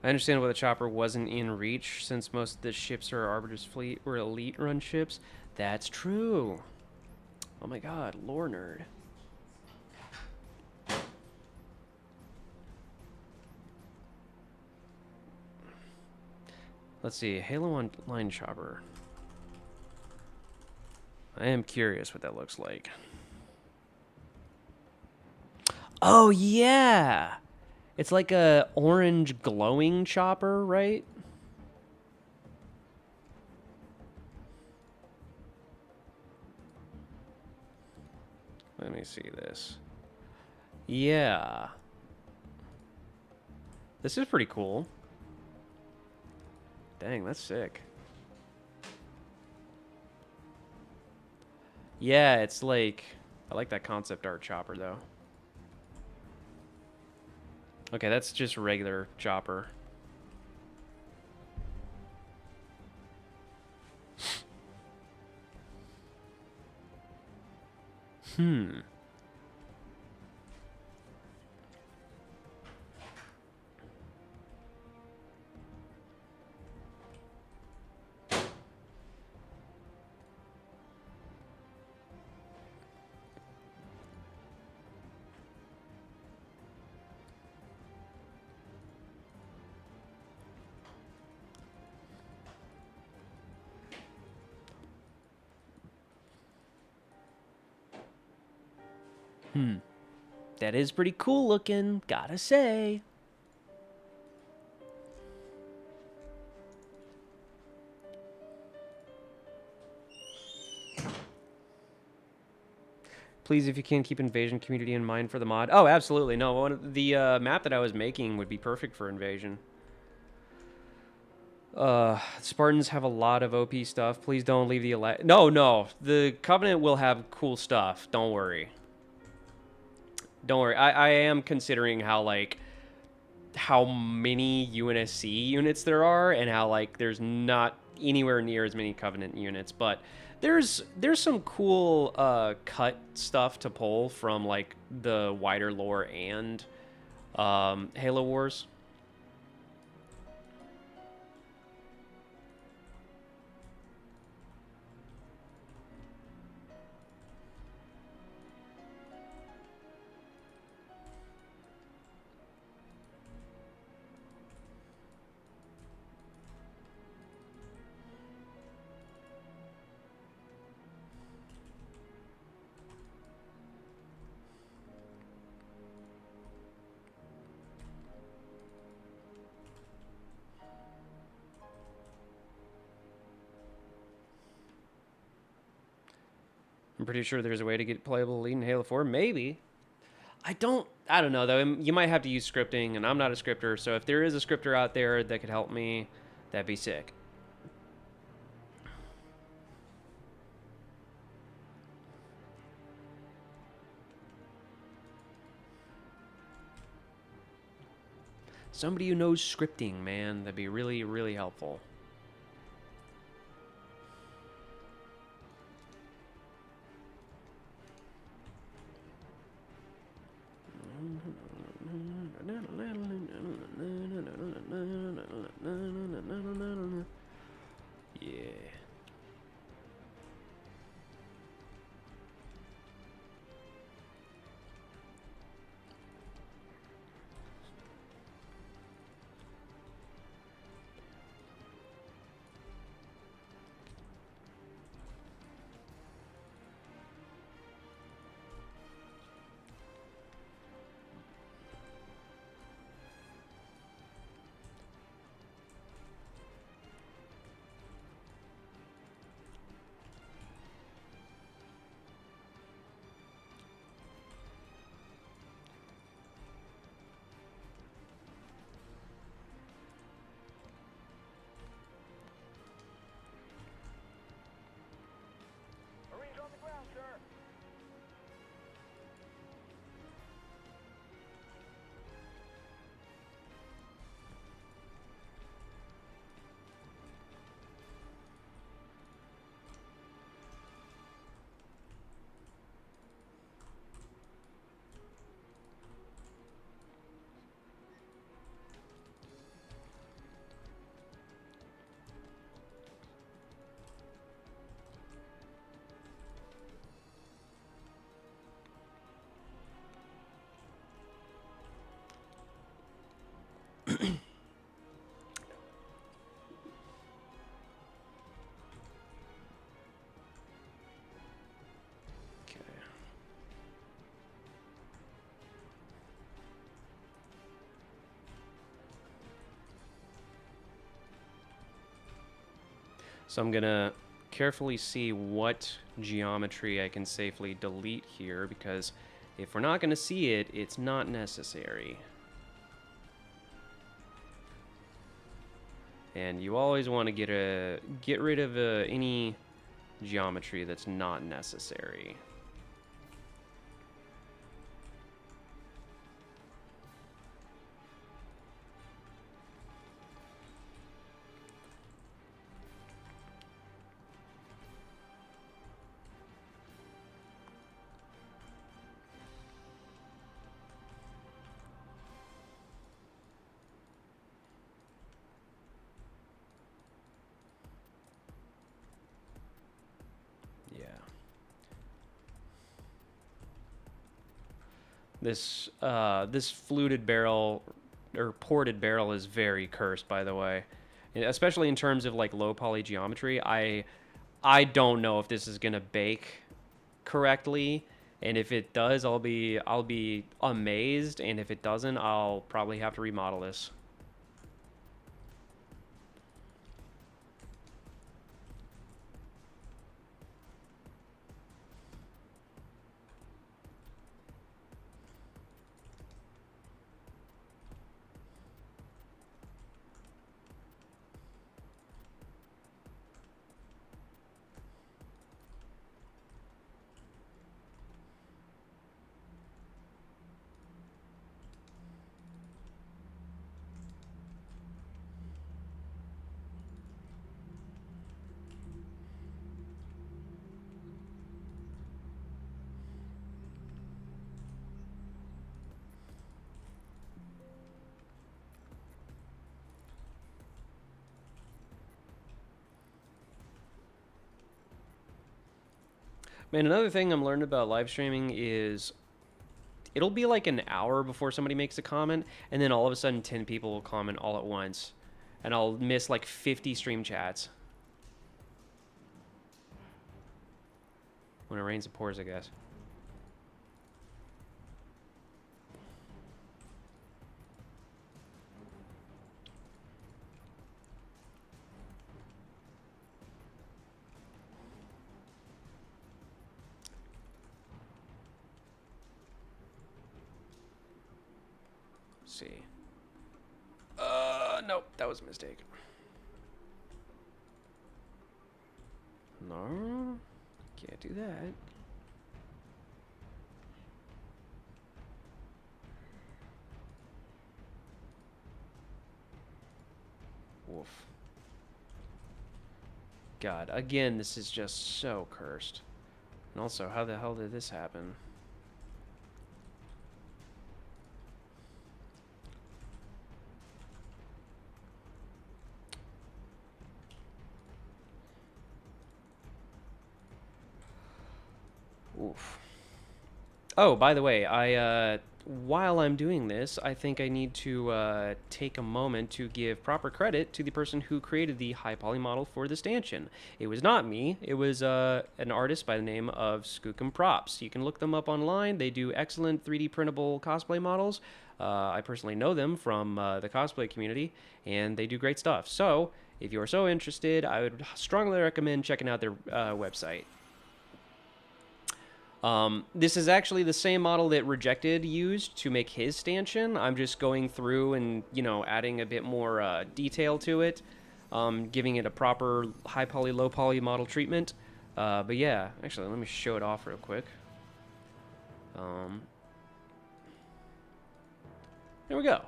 I understand why the Chopper wasn't in Reach, since most of the ships are Arbiter's fleet were Elite run ships. That's true. Oh my god, lore nerd. Let's see, Halo Online Chopper. I am curious what that looks like. Oh yeah! It's like a orange glowing chopper, right? Let me see this. Yeah. This is pretty cool. Dang, that's sick. Yeah, it's like... I like that concept art chopper, though. Okay, that's just a regular chopper. Hmm. That is pretty cool looking, gotta say. Please, if you can, keep Invasion community in mind for the mod. Oh, absolutely. No, the map that I was making would be perfect for Invasion. Spartans have a lot of OP stuff. Please don't leave the No. The Covenant will have cool stuff. Don't worry. Don't worry. I am considering how many UNSC units there are and how there's not anywhere near as many Covenant units, but there's some cool cut stuff to pull from the wider lore and Halo Wars. I'm pretty sure there's a way to get playable elite in Halo 4. Maybe. I don't know, though. You might have to use scripting, and I'm not a scripter, so if there is a scripter out there that could help me, that'd be sick. Somebody who knows scripting, man. That'd be really, really helpful. Yeah. Marines on the ground, sir. So I'm gonna carefully see what geometry I can safely delete here, because if we're not gonna see it, it's not necessary. And you always want to get rid of any geometry that's not necessary. This fluted barrel or ported barrel is very cursed, by the way, especially in terms of like low poly geometry. I don't know if this is gonna bake correctly, and if it does, I'll be amazed, and if it doesn't, I'll probably have to remodel this. Man, another thing I'm learning about live streaming is it'll be like an hour before somebody makes a comment, and then all of a sudden 10 people will comment all at once, and I'll miss like 50 stream chats. When it rains, it pours, I guess. See. Nope, that was a mistake. No, can't do that. Woof. God, again, this is just so cursed. And also, how the hell did this happen? Oof. Oh, by the way, while I'm doing this, I think I need to take a moment to give proper credit to the person who created the high poly model for the Stanchion. It was not me. It was an artist by the name of Skookum Props. You can look them up online. They do excellent 3D printable cosplay models. I personally know them from the cosplay community, and they do great stuff. So, if you are so interested, I would strongly recommend checking out their website. This is actually the same model that Rejected used to make his stanchion. I'm just going through and, you know, adding a bit more detail to it, giving it a proper high poly, low poly model treatment. But yeah, actually, let me show it off real quick. There we go.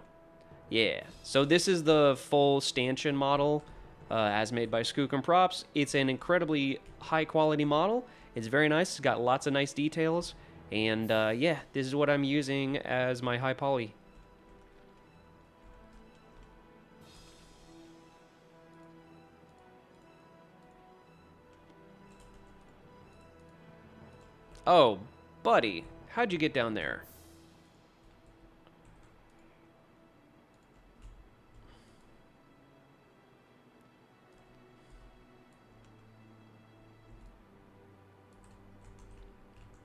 Yeah, so this is the full stanchion model as made by Skookum Props. It's an incredibly high quality model. It's very nice. It's got lots of nice details. And yeah, this is what I'm using as my high poly. Oh, buddy, how'd you get down there?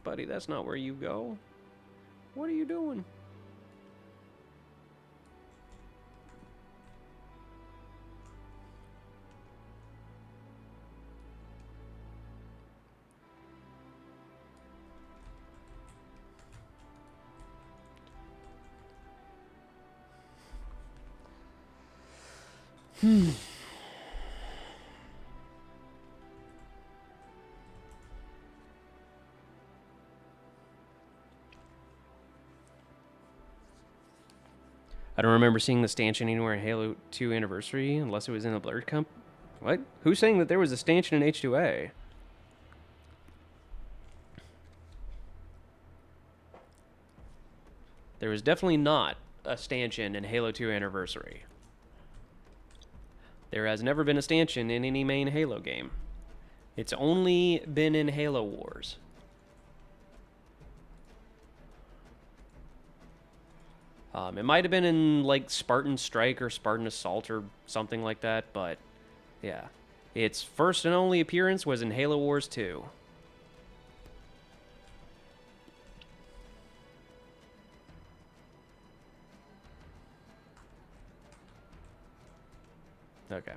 Buddy, that's not where you go. What are you doing? I don't remember seeing the stanchion anywhere in Halo 2 Anniversary, unless it was in a Blurred Comp. What? Who's saying that there was a stanchion in H2A? There was definitely not a stanchion in Halo 2 Anniversary. There has never been a stanchion in any main Halo game. It's only been in Halo Wars. It might have been in like Spartan Strike or Spartan Assault or something like that, but yeah. Its first and only appearance was in Halo Wars 2. Okay.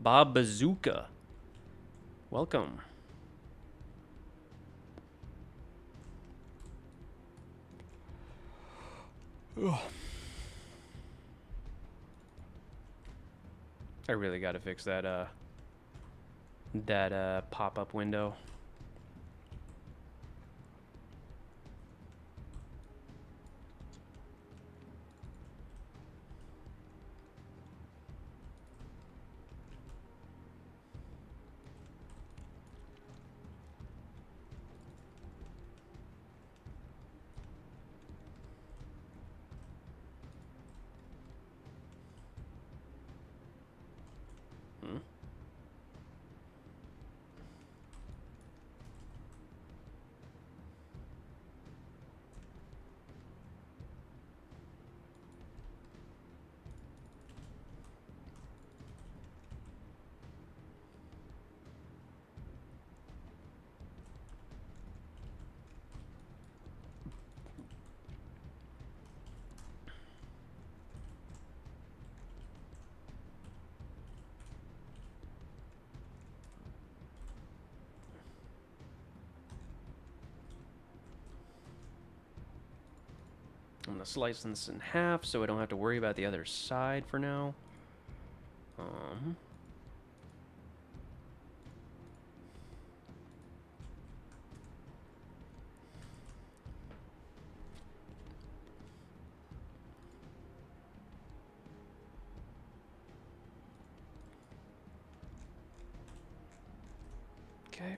Bob Bazooka. Welcome. Ugh. I really got to fix that pop-up window. I'm going to slice this in half so I don't have to worry about the other side for now. Okay.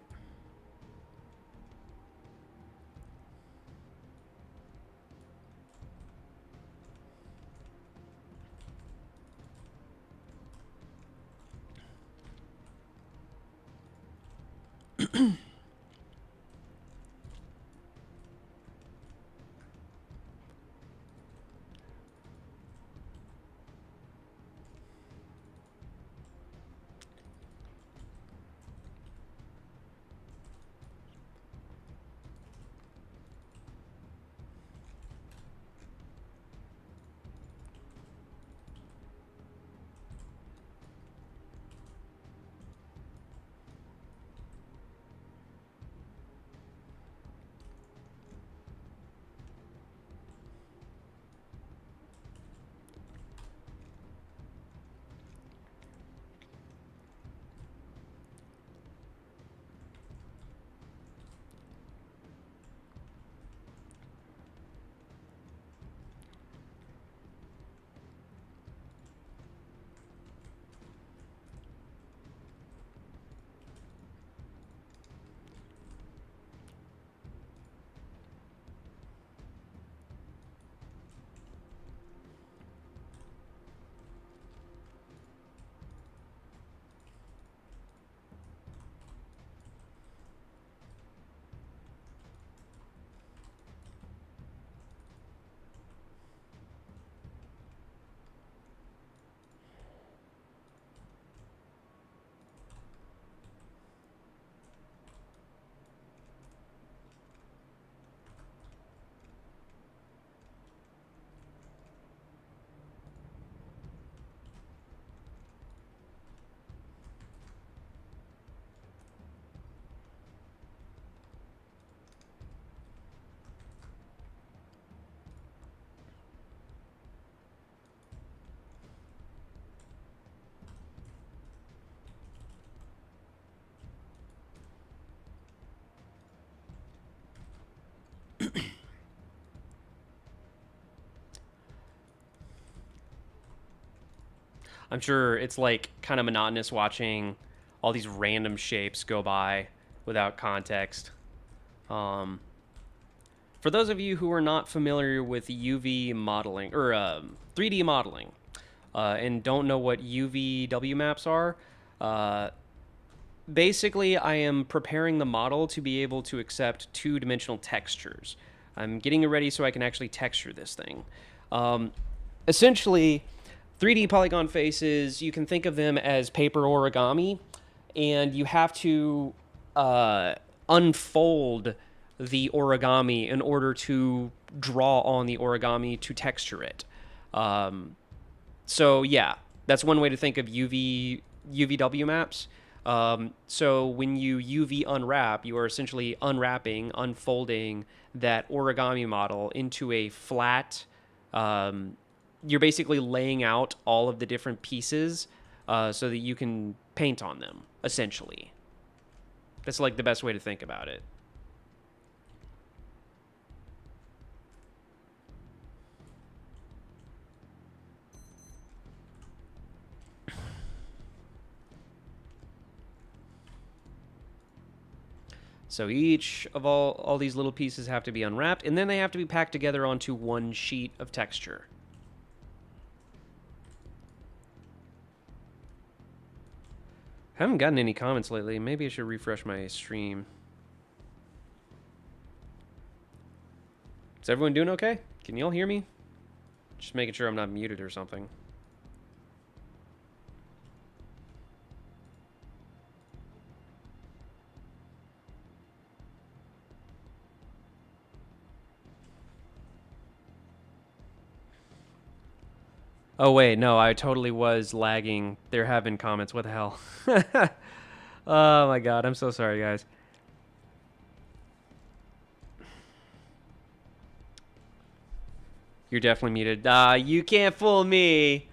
I'm sure it's like kind of monotonous watching all these random shapes go by without context. For those of you who are not familiar with UV modeling or 3D modeling and don't know what UVW maps are, basically I am preparing the model to be able to accept two-dimensional textures. I'm getting it ready so I can actually texture this thing. Essentially, 3D polygon faces, you can think of them as paper origami, and you have to unfold the origami in order to draw on the origami to texture it. So yeah, that's one way to think of UV UVW maps. So when you UV unwrap, you are essentially unwrapping, unfolding that origami model into a flat. You're basically laying out all of the different pieces so that you can paint on them, essentially. That's like the best way to think about it. So each of all these little pieces have to be unwrapped, and then they have to be packed together onto one sheet of texture. Haven't gotten any comments lately. Maybe I should refresh my stream. Is everyone doing okay? Can you all hear me? Just making sure I'm not muted or something. Oh, wait, no, I totally was lagging. There have been comments. What the hell? Oh, my God. I'm so sorry, guys. You're definitely muted. You can't fool me.